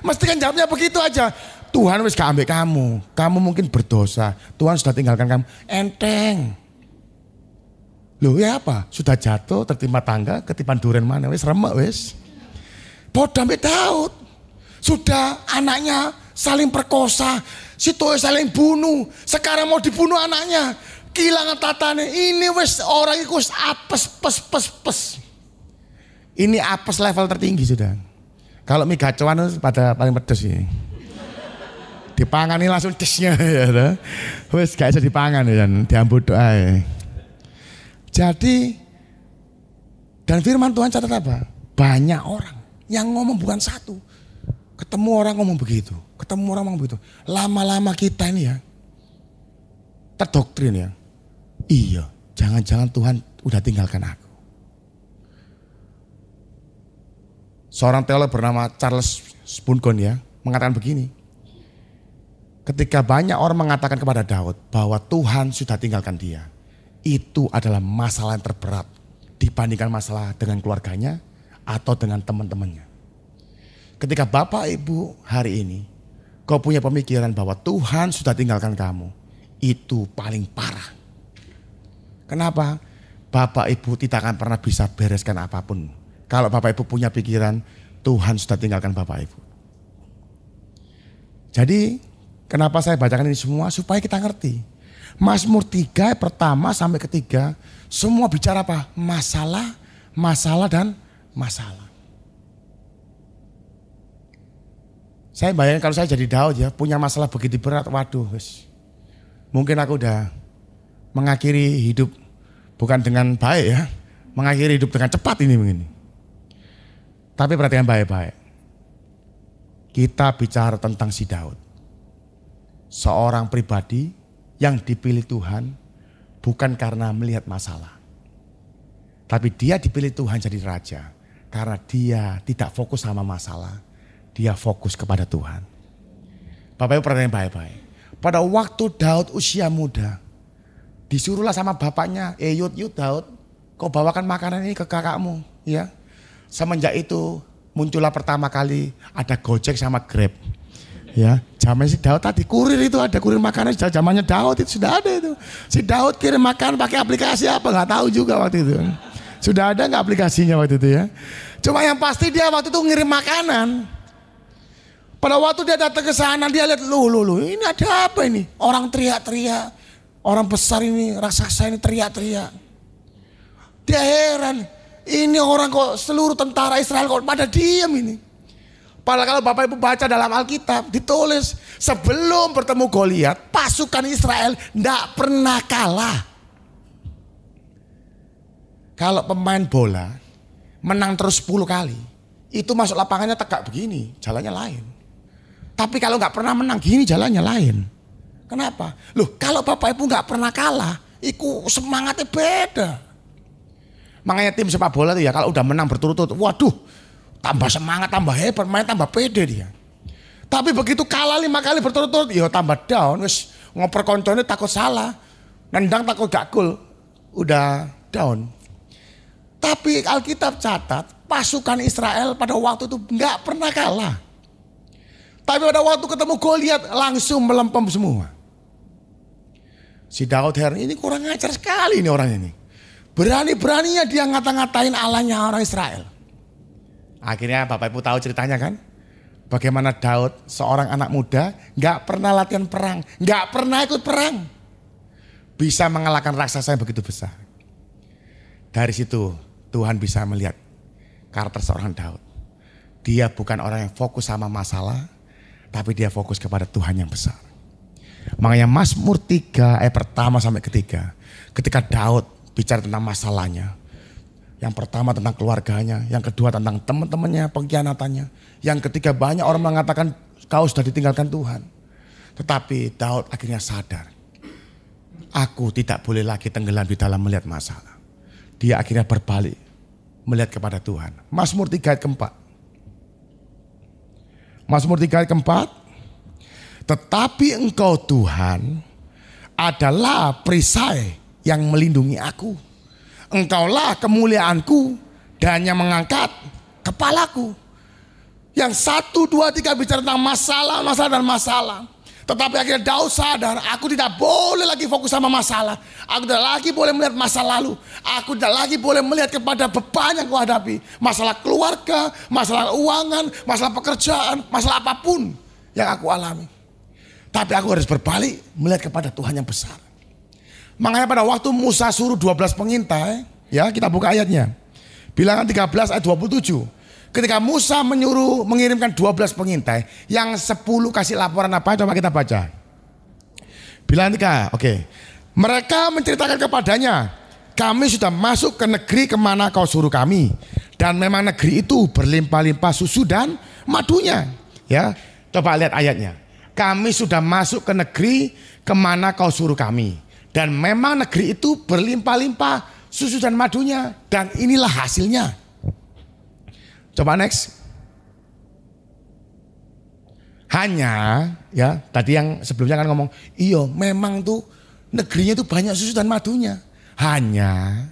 Mesti kan jawabnya begitu aja. Tuhan wis gak ambek kamu mungkin berdosa, Tuhan sudah tinggalkan kamu, enteng. Loh ya apa? Sudah jatuh, tertimpa tangga, ketipan durian mana, wis remek wis. Podo ambek Daud, sudah anaknya saling perkosa, si Toy saling bunuh, sekarang mau dibunuh anaknya, kehilangan tatane, ini wis orang itu wis apes, pes. Ini apes level tertinggi sudah. Kalau mie gacoan pada paling pedes sih. Dipangani langsung desnya ya. Wes gak bisa dipangan ya, diambut doa. Jadi dan firman Tuhan catat apa? Banyak orang yang ngomong bukan satu. Ketemu orang ngomong begitu, ketemu orang ngomong begitu. Lama-lama kita ini ya terdoktrin ya. Iya, jangan-jangan Tuhan udah tinggalkan aku. Seorang teolog bernama Charles Spurgeon ya mengatakan begini. Ketika banyak orang mengatakan kepada Daud bahwa Tuhan sudah tinggalkan dia, itu adalah masalah yang terberat dibandingkan masalah dengan keluarganya atau dengan teman-temannya. Ketika Bapak Ibu hari ini kau punya pemikiran bahwa Tuhan sudah tinggalkan kamu, itu paling parah. Kenapa? Bapak Ibu tidak akan pernah bisa bereskan apapun kalau Bapak Ibu punya pikiran Tuhan sudah tinggalkan Bapak Ibu. Jadi kenapa saya bacakan ini semua? Supaya kita ngerti. Mazmur 3 pertama sampai ketiga semua bicara apa? Masalah, masalah dan masalah. Saya bayangin kalau saya jadi Daud ya, punya masalah begitu berat, waduh wis. Mungkin aku udah mengakhiri hidup bukan dengan baik ya, mengakhiri hidup dengan cepat ini begini. Tapi perhatikan baik-baik. Kita bicara tentang si Daud. Seorang pribadi yang dipilih Tuhan bukan karena melihat masalah. Tapi dia dipilih Tuhan jadi raja karena dia tidak fokus sama masalah. Dia fokus kepada Tuhan. Bapak Ibu perhatikan baik-baik. Pada waktu Daud usia muda, disuruhlah sama bapaknya, Yud Daud, kau bawakan makanan ini ke kakakmu. Ya. Semenjak itu muncullah pertama kali ada Gojek sama Grab. Ya, zaman si Daud tadi kurir itu ada kurir makanan, zamannya Daud itu sudah ada itu. Si Daud kirim makanan pakai aplikasi apa nggak tahu juga waktu itu. Sudah ada nggak aplikasinya waktu itu ya? Cuma yang pasti dia waktu itu ngirim makanan. Pada waktu dia datang ke sana dia lihat loh ini ada apa ini? Orang teriak-teriak, orang besar ini raksasa ini teriak-teriak. Dia heran, ini orang kok seluruh tentara Israel kok pada diam ini. Padahal kalau Bapak Ibu baca dalam Alkitab ditulis sebelum bertemu Goliat pasukan Israel tidak pernah kalah. kalau pemain bola menang terus 10 kali, itu masuk lapangannya tegak begini, jalannya lain. Tapi kalau nggak pernah menang gini, jalannya lain. Kenapa? Loh, kalau Bapak Ibu nggak pernah kalah, itu semangatnya beda. Makanya tim sepak bola tuh ya kalau udah menang berturut-turut, waduh, tambah semangat, tambah hebat, main tambah pede dia. Tapi begitu kalah 5 kali berturut-turut, ya tambah down, wis ngoper koncone takut salah, nendang takut gak gol, udah down. Tapi Alkitab catat, pasukan Israel pada waktu itu nggak pernah kalah. Tapi pada waktu ketemu Goliat langsung melempem semua. Si Daud heran, ini kurang ajar sekali ini orang ini. Berani-beraninya dia ngata-ngatain Allahnya orang Israel. Akhirnya Bapak Ibu tahu ceritanya kan? Bagaimana Daud seorang anak muda gak pernah latihan perang. Gak pernah ikut perang. Bisa mengalahkan raksasa yang begitu besar. Dari situ Tuhan bisa melihat karakter seorang Daud. Dia bukan orang yang fokus sama masalah. Tapi dia fokus kepada Tuhan yang besar. Makanya Mazmur 3 ayat pertama sampai ketiga. Ketika Daud bicara tentang masalahnya. Yang pertama tentang keluarganya. Yang kedua tentang teman-temannya, pengkhianatannya. Yang ketiga banyak orang mengatakan kau sudah ditinggalkan Tuhan. Tetapi Daud akhirnya sadar. Aku tidak boleh lagi tenggelam di dalam melihat masalah. Dia akhirnya berbalik. Melihat kepada Tuhan. Mazmur 3 ayat keempat. Mazmur 3 ayat keempat. Tetapi engkau Tuhan adalah perisai yang melindungi aku. Engkaulah kemuliaanku dan yang mengangkat kepalaku. Yang 1, 2, 3 bicara tentang masalah, dan masalah. Tetapi akhirnya Daud sadar, aku tidak boleh lagi fokus sama masalah. Aku tidak lagi boleh melihat masa lalu. Aku tidak lagi boleh melihat kepada beban yang kuhadapi. Masalah keluarga, masalah keuangan, masalah pekerjaan, masalah apapun yang aku alami. Tapi aku harus berbalik melihat kepada Tuhan yang besar. Makanya pada waktu Musa suruh 12 pengintai, ya kita buka ayatnya. Bilangan 13 ayat 27. Ketika Musa mengirimkan 12 pengintai, yang 10 kasih laporan apa? Coba kita baca. Bilangan 3, oke. Mereka menceritakan kepadanya, kami sudah masuk ke negeri kemana kau suruh kami. Dan memang negeri itu berlimpah-limpah susu dan madunya. Ya, coba lihat ayatnya. Kami sudah masuk ke negeri kemana kau suruh kami. Dan memang negeri itu berlimpah-limpah susu dan madunya. Dan inilah hasilnya. Coba next. Hanya, ya tadi yang sebelumnya kan ngomong, iya memang tuh negerinya tuh banyak susu dan madunya. Hanya,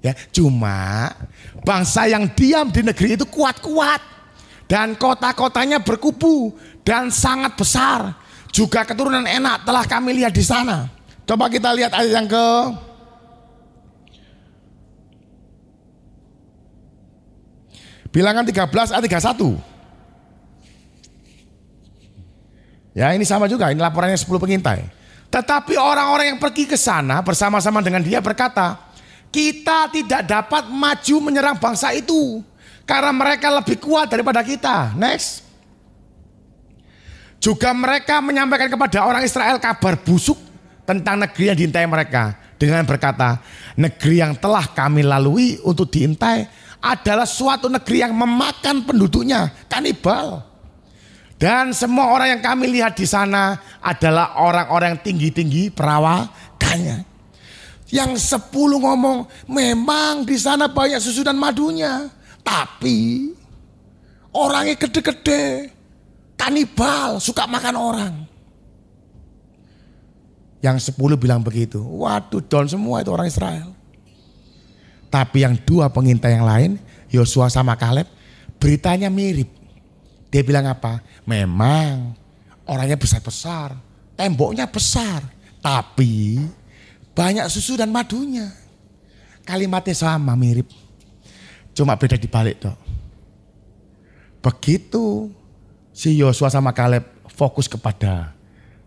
ya cuma bangsa yang diam di negeri itu kuat-kuat. Dan kota-kotanya berkubu dan sangat besar. Juga keturunan enak telah kami lihat di sana. Coba kita lihat ayat yang ke Bilangan 13 ayat 31. Ya ini sama juga, ini laporannya 10 pengintai. Tetapi orang-orang yang pergi ke sana bersama-sama dengan dia berkata, kita tidak dapat maju menyerang bangsa itu. Karena mereka lebih kuat daripada kita. Next. Juga mereka menyampaikan kepada orang Israel kabar busuk tentang negeri yang diintai mereka. Dengan berkata, negeri yang telah kami lalui untuk diintai adalah suatu negeri yang memakan penduduknya, kanibal. Dan semua orang yang kami lihat di sana adalah orang-orang yang tinggi-tinggi perawakannya. Yang 10 ngomong, memang di sana banyak susu dan madunya. Tapi orangnya gede-gede, kanibal, suka makan orang. Yang 10 bilang begitu, waduh down semua itu orang Israel. Tapi yang 2 pengintai yang lain, Yosua sama Kaleb, beritanya mirip. Dia bilang apa? Memang orangnya besar-besar, temboknya besar, tapi banyak susu dan madunya. Kalimatnya sama, mirip. Cuma beda dibalik dok. Begitu si Yosua sama Kaleb fokus kepada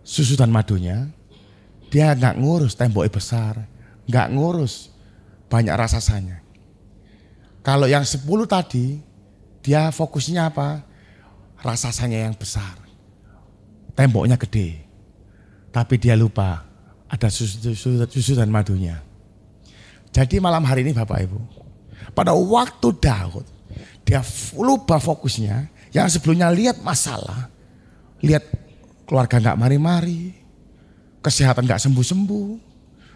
susu dan madunya, dia gak ngurus temboknya besar, gak ngurus banyak raksasanya. Kalau yang 10 tadi, dia fokusnya apa? Raksasanya yang besar. Temboknya gede. Tapi dia lupa ada susu dan madunya. Jadi malam hari ini Bapak Ibu, pada waktu Daud, dia lupa fokusnya, yang sebelumnya lihat masalah, lihat keluarga gak mari-mari, kesehatan gak sembuh-sembuh.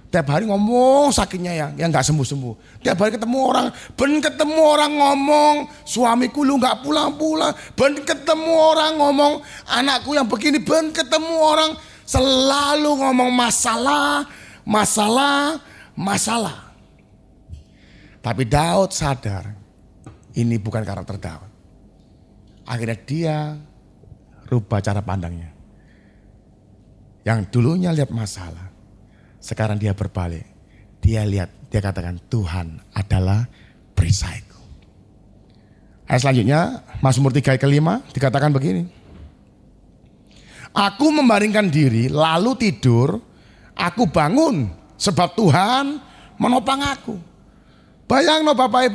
Tiap hari ngomong sakitnya yang gak sembuh-sembuh. Tiap hari ketemu orang ngomong, suamiku lu gak pulang-pulang. Ben ketemu orang ngomong, anakku yang begini. Ben ketemu orang selalu ngomong masalah. Tapi Daud sadar, ini bukan karakter Daud. Akhirnya dia rubah cara pandangnya. Yang dulunya lihat masalah, sekarang dia berbalik. Dia katakan Tuhan adalah perisaiku. Ayat selanjutnya, Mazmur 3 ayat kelima dikatakan begini. Aku membaringkan diri lalu tidur, aku bangun sebab Tuhan menopang aku. Bayang Bapak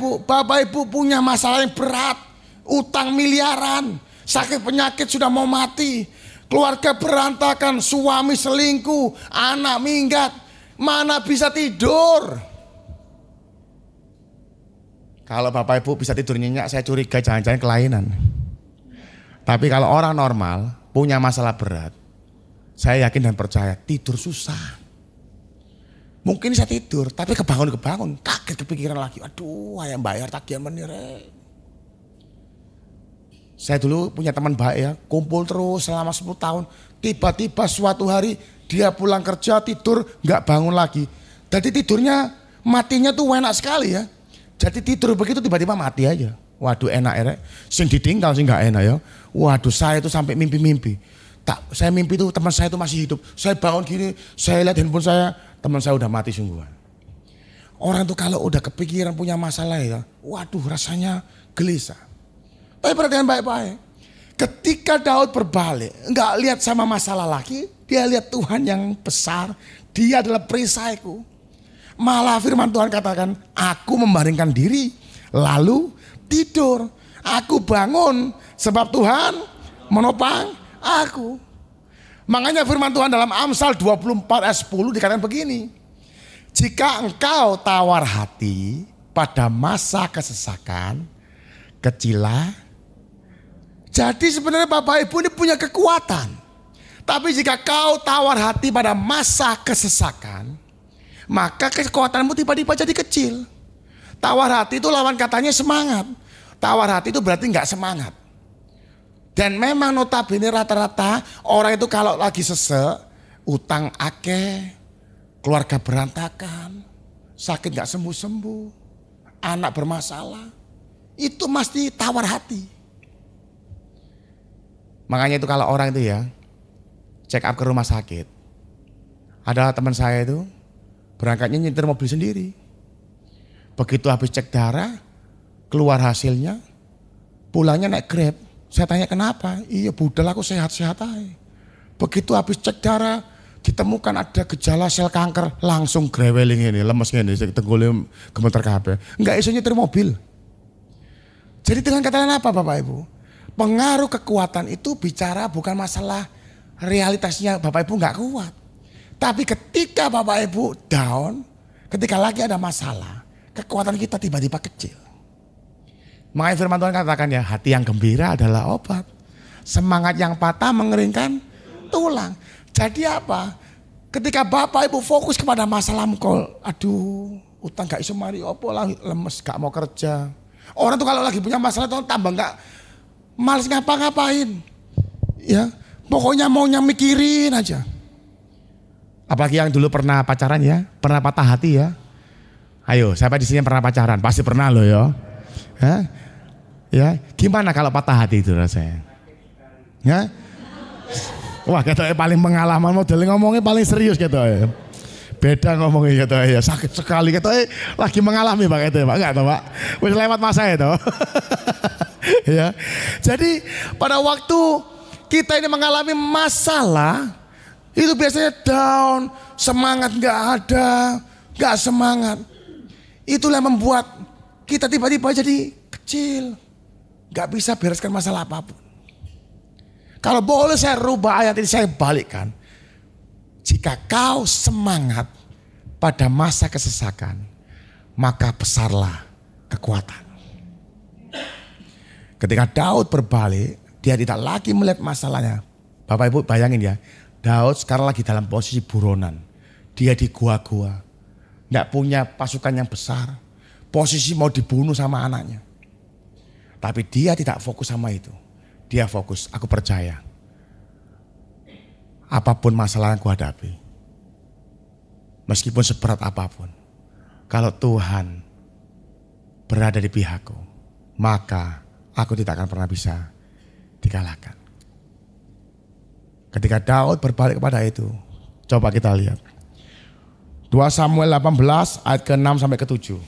Ibu punya masalah yang berat, utang miliaran, sakit penyakit sudah mau mati, keluarga berantakan, suami selingkuh, anak minggat, mana bisa tidur? Kalau Bapak Ibu bisa tidur nyenyak, saya curiga jangan-jangan kelainan. Tapi kalau orang normal punya masalah berat, saya yakin dan percaya tidur susah. Mungkin saya tidur, tapi kebangun, kaget kepikiran lagi. Aduh, ayam bayar tagihan menire. Saya dulu punya teman baik ya, kumpul terus selama 10 tahun. Tiba-tiba suatu hari dia pulang kerja tidur gak bangun lagi. Jadi tidurnya matinya tuh enak sekali ya. Jadi tidur begitu tiba-tiba mati aja. Waduh enak ya, sing ditinggal sing gak enak ya. Waduh saya itu sampai mimpi-mimpi. Saya mimpi tuh teman saya itu masih hidup. Saya bangun gini, saya lihat handphone saya, teman saya udah mati sungguhan. Orang tuh kalau udah kepikiran punya masalah ya, waduh rasanya gelisah. Tapi perhatikan baik-baik. Ketika Daud berbalik, enggak lihat sama masalah lagi, dia lihat Tuhan yang besar, dia adalah perisaiku. Malah firman Tuhan katakan, aku membaringkan diri, lalu tidur. Aku bangun, sebab Tuhan menopang aku. Makanya firman Tuhan dalam Amsal 24 ayat 10 dikatakan begini. Jika engkau tawar hati pada masa kesesakan, kecilah. Jadi sebenarnya Bapak Ibu ini punya kekuatan. Tapi jika kau tawar hati pada masa kesesakan, maka kekuatanmu tiba-tiba jadi kecil. Tawar hati itu lawan katanya semangat. Tawar hati itu berarti nggak semangat. Dan memang notabene rata-rata orang itu kalau lagi sesek, utang akeh, keluarga berantakan, sakit gak sembuh-sembuh, anak bermasalah, itu mesti tawar hati. Makanya itu kalau orang itu ya, check up ke rumah sakit. Ada teman saya itu, berangkatnya nyetir mobil sendiri. Begitu habis cek darah, keluar hasilnya, pulangnya naik Grab. Saya tanya kenapa? Iya budal aku sehat-sehat aja. Begitu habis cek darah, ditemukan ada gejala sel kanker, langsung greweling ini, lemes ini, tenggolnya gemeter kabeh. Enggak iso nyetir mobil. Jadi dengan kata lain apa Bapak Ibu? Pengaruh kekuatan itu bicara bukan masalah realitasnya Bapak Ibu enggak kuat. Tapi ketika Bapak Ibu down, ketika lagi ada masalah, kekuatan kita tiba-tiba kecil. Makanya firman Tuhan katakan ya, hati yang gembira adalah obat. Semangat yang patah mengeringkan tulang. Jadi apa? Ketika Bapak Ibu fokus kepada masalahmu, aduh utang gak iso mari opo lah, lemes gak mau kerja. Orang tuh kalau lagi punya masalah tuh tambah gak males ngapa-ngapain. Ya, pokoknya maunya mikirin aja. Apalagi yang dulu pernah pacaran ya, pernah patah hati ya. Ayo, siapa di sini yang pernah pacaran? Pasti pernah loh ya. Hah? Ya, gimana kalau patah hati itu rasanya? Ya? Wah, katanya paling pengalaman modelnya ngomongnya paling serius katanya. Beda ngomongnya katanya, sakit sekali katanya lagi mengalami Pak katanya Pak, enggak tahu Pak. Wis lewat masa itu. Ya. Jadi pada waktu kita ini mengalami masalah, itu biasanya down, semangat enggak ada, enggak semangat. Itulah yang membuat kita tiba-tiba jadi kecil. Gak bisa bereskan masalah apapun. Kalau boleh saya rubah ayat ini, saya balikkan. Jika kau semangat pada masa kesesakan, maka besarlah kekuatan. Ketika Daud berbalik, dia tidak lagi melihat masalahnya. Bapak Ibu bayangin ya, Daud sekarang lagi dalam posisi buronan. Dia di gua-gua, nggak punya pasukan yang besar, posisi mau dibunuh sama anaknya. Tapi dia tidak fokus sama itu. Dia fokus, aku percaya. Apapun masalah yang kuhadapi, meskipun seberat apapun, kalau Tuhan berada di pihakku, maka aku tidak akan pernah bisa dikalahkan. Ketika Daud berbalik kepada itu, coba kita lihat. 2 Samuel 18 ayat ke-6 sampai ke-7.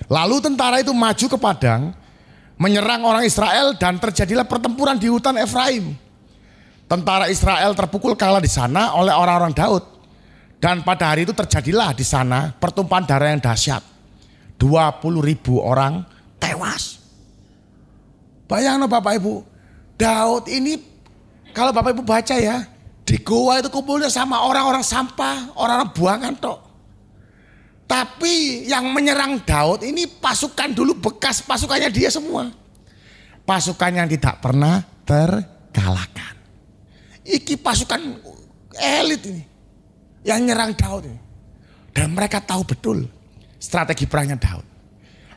Lalu tentara itu maju ke padang, menyerang orang Israel dan terjadilah pertempuran di hutan Efraim. Tentara Israel terpukul kalah di sana oleh orang-orang Daud. Dan pada hari itu terjadilah di sana pertumpahan darah yang dahsyat. 20.000 orang tewas. Bayangkan Bapak Ibu, Daud ini kalau Bapak Ibu baca ya, di goa itu kumpulnya sama orang-orang sampah, orang-orang buangan tok. Tapi yang menyerang Daud ini pasukan dulu bekas pasukannya dia semua. Pasukan yang tidak pernah terkalahkan. Iki pasukan elit ini yang nyerang Daud ini. Dan mereka tahu betul strategi perangnya Daud.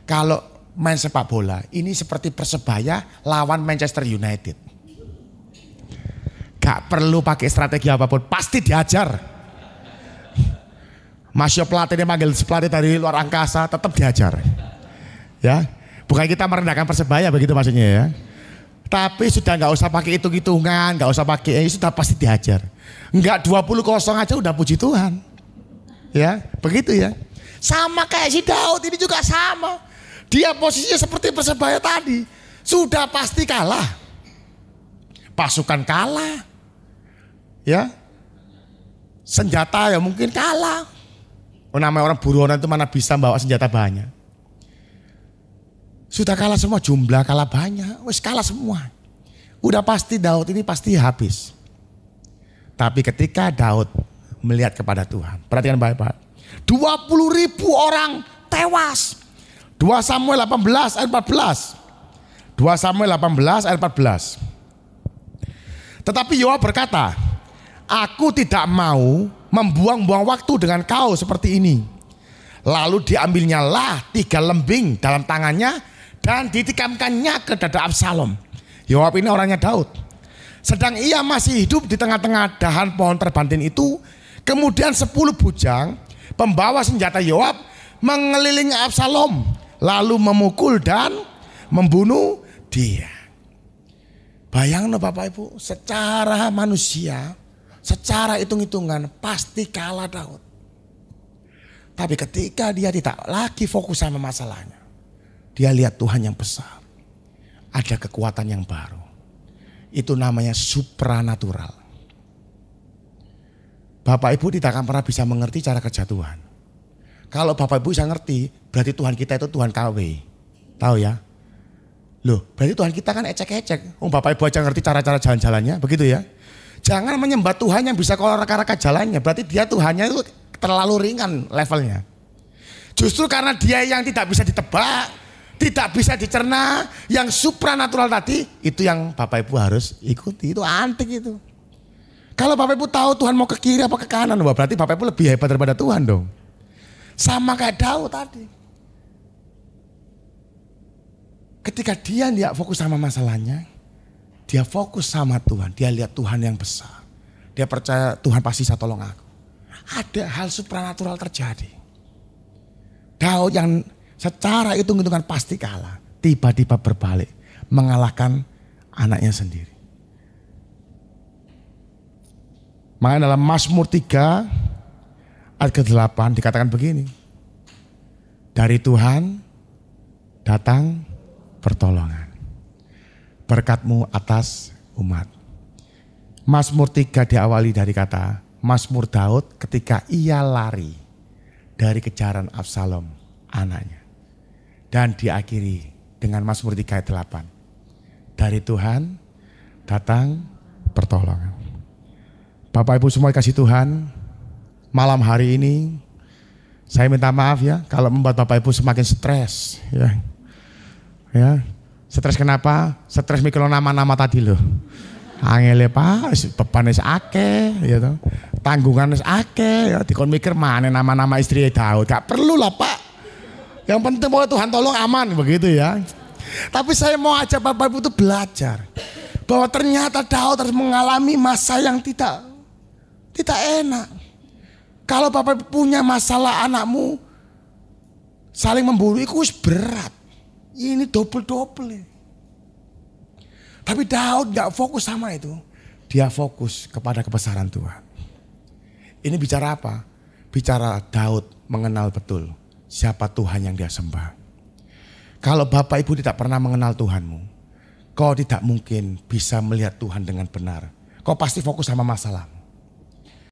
Kalau main sepak bola ini seperti Persebaya lawan Manchester United. Gak perlu pakai strategi apapun, pasti diajar. Masih pelatihnya manggil pelatih dari luar angkasa, tetap diajar. Ya, bukan kita merendahkan Persebaya begitu maksudnya ya. Tapi sudah nggak usah pakai hitung-hitungan, nggak usah pakai, sudah pasti diajar. Enggak 20-0 aja udah puji Tuhan. Ya, begitu ya. Sama kayak si Daud ini juga sama. Dia posisinya seperti Persebaya tadi, sudah pasti kalah. Pasukan kalah. Ya. Senjata ya mungkin kalah. Namanya orang buronan itu mana bisa bawa senjata banyak. Sudah kalah semua, jumlah kalah banyak, wis kalah semua. Udah pasti Daud ini pasti habis. Tapi ketika Daud melihat kepada Tuhan, perhatikan baik-baik. 20.000 orang tewas. 2 Samuel 18 ayat 14. 2 Samuel 18 ayat 14. Tetapi Yoab berkata, aku tidak mau membuang-buang waktu dengan kau seperti ini. Lalu diambilnya lah 3 lembing dalam tangannya dan ditikamkannya ke dada Absalom. Yoab ini orangnya Daud. Sedang ia masih hidup di tengah-tengah dahan pohon terbantin itu, kemudian 10 bujang pembawa senjata Yoab mengelilingi Absalom, lalu memukul dan membunuh dia. Bayangkan Bapak Ibu, secara manusia, secara hitung-hitungan pasti kalah Daud. Tapi ketika dia tidak lagi fokus sama masalahnya, dia lihat Tuhan yang besar. Ada kekuatan yang baru. Itu namanya supranatural. Bapak Ibu tidak akan pernah bisa mengerti cara kerja Tuhan. Kalau Bapak Ibu bisa ngerti, berarti Tuhan kita itu Tuhan KW. Tahu ya? Loh, berarti Tuhan kita kan ecek-ecek. Bapak Ibu aja ngerti cara-cara jalan-jalannya, begitu ya? Jangan menyembah Tuhan yang bisa kalau raka-raka jalannya. Berarti dia Tuhannya itu terlalu ringan levelnya. Justru karena dia yang tidak bisa ditebak, tidak bisa dicerna, yang supranatural tadi, itu yang Bapak Ibu harus ikuti. Itu antik itu. Kalau Bapak Ibu tahu Tuhan mau ke kiri apa ke kanan, berarti Bapak Ibu lebih hebat daripada Tuhan dong. Sama kayak Daud tadi. Ketika dia tidak fokus sama masalahnya, dia fokus sama Tuhan. Dia lihat Tuhan yang besar. Dia percaya Tuhan pasti bisa tolong aku. Ada hal supranatural terjadi. Daud yang secara hitung-hitungan pasti kalah, tiba-tiba berbalik, mengalahkan anaknya sendiri. Maka dalam Mazmur 3 ayat ke-8 dikatakan begini. Dari Tuhan datang pertolongan. Berkat-Mu atas umat. Mazmur 3 diawali dari kata Mazmur Daud ketika ia lari dari kejaran Absalom anaknya. Dan diakhiri dengan Mazmur 3 ayat 8. Dari Tuhan datang pertolongan. Bapak Ibu semua kasih Tuhan, malam hari ini Saya minta maaf ya kalau membuat Bapak Ibu semakin stres ya. Ya. Stres kenapa? Stres mikir nama-nama tadi loh. Angele Pak, beban wis akeh ya toh. Tanggungan wis akeh ya dikon mikir mana nama-nama istri Daud. Gak perlu lah Pak. Yang penting bahwa Tuhan tolong aman begitu ya. Tapi saya mau ajak Bapak Ibu itu belajar bahwa ternyata Daud harus mengalami masa yang tidak enak. Kalau Bapak Ibu punya masalah anakmu saling memburu itu berat. Ini double-double. Tapi Daud gak fokus sama itu. Dia fokus kepada kebesaran Tuhan. Ini bicara apa? Bicara Daud mengenal betul siapa Tuhan yang dia sembah. Kalau Bapak Ibu tidak pernah mengenal Tuhanmu, kau tidak mungkin bisa melihat Tuhan dengan benar. Kau pasti fokus sama masalahmu.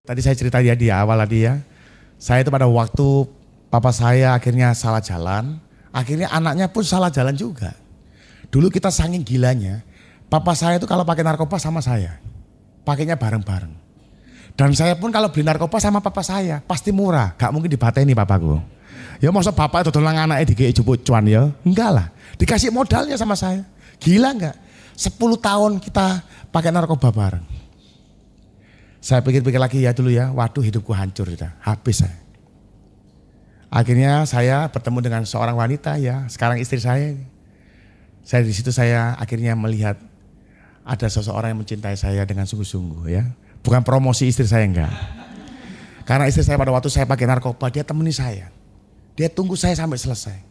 Tadi saya cerita dia di awal tadi ya. Saya itu pada waktu papa saya akhirnya salah jalan. Akhirnya anaknya pun salah jalan juga. Dulu kita saking gilanya. Papa saya itu kalau pakai narkoba sama saya. Pakainya bareng-bareng. Dan saya pun kalau beli narkoba sama papa saya. Pasti murah. Gak mungkin dibateni papaku. Ya masa bapak itu dolang anaknya dikei jemput cuan ya. Enggak lah. Dikasih modalnya sama saya. Gila enggak? 10 tahun kita pakai narkoba bareng. Saya pikir-pikir lagi ya dulu ya, waduh hidupku hancur sudah, habis saya. Akhirnya saya bertemu dengan seorang wanita ya, sekarang istri saya. Saya di situ saya akhirnya melihat ada seseorang yang mencintai saya dengan sungguh-sungguh ya. Bukan promosi istri saya enggak. Karena istri saya pada waktu saya pakai narkoba dia temani saya. Dia tunggu saya sampai selesai.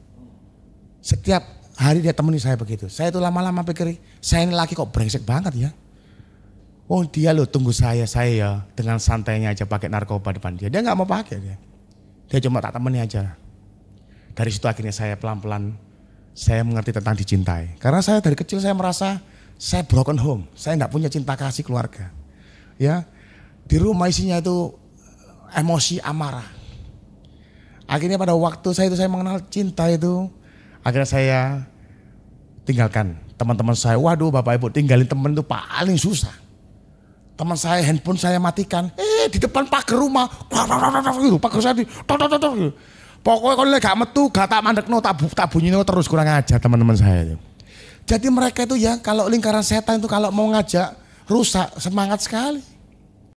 Setiap hari dia temani saya begitu. Saya itu lama-lama pikir, saya ini laki kok brengsek banget ya. Oh dia loh tunggu saya ya dengan santainya aja pakai narkoba depan dia. Dia gak mau pakai dia. Dia cuma tak temani aja. Dari situ akhirnya saya pelan-pelan saya mengerti tentang dicintai. Karena saya dari kecil saya merasa saya broken home. Saya gak punya cinta kasih keluarga. Ya, di rumah isinya itu emosi amarah. Akhirnya pada waktu saya mengenal cinta itu. Akhirnya saya tinggalkan teman-teman saya. Waduh Bapak Ibu tinggalin teman itu paling susah. Teman saya handphone saya matikan, di depan pagar rumah, pagar saya pokoknya kalau gak metu, gak tak mandekno, tak bunyinya terus kurang aja teman-teman saya. Jadi mereka itu ya kalau lingkaran setan itu kalau mau ngajak rusak semangat sekali.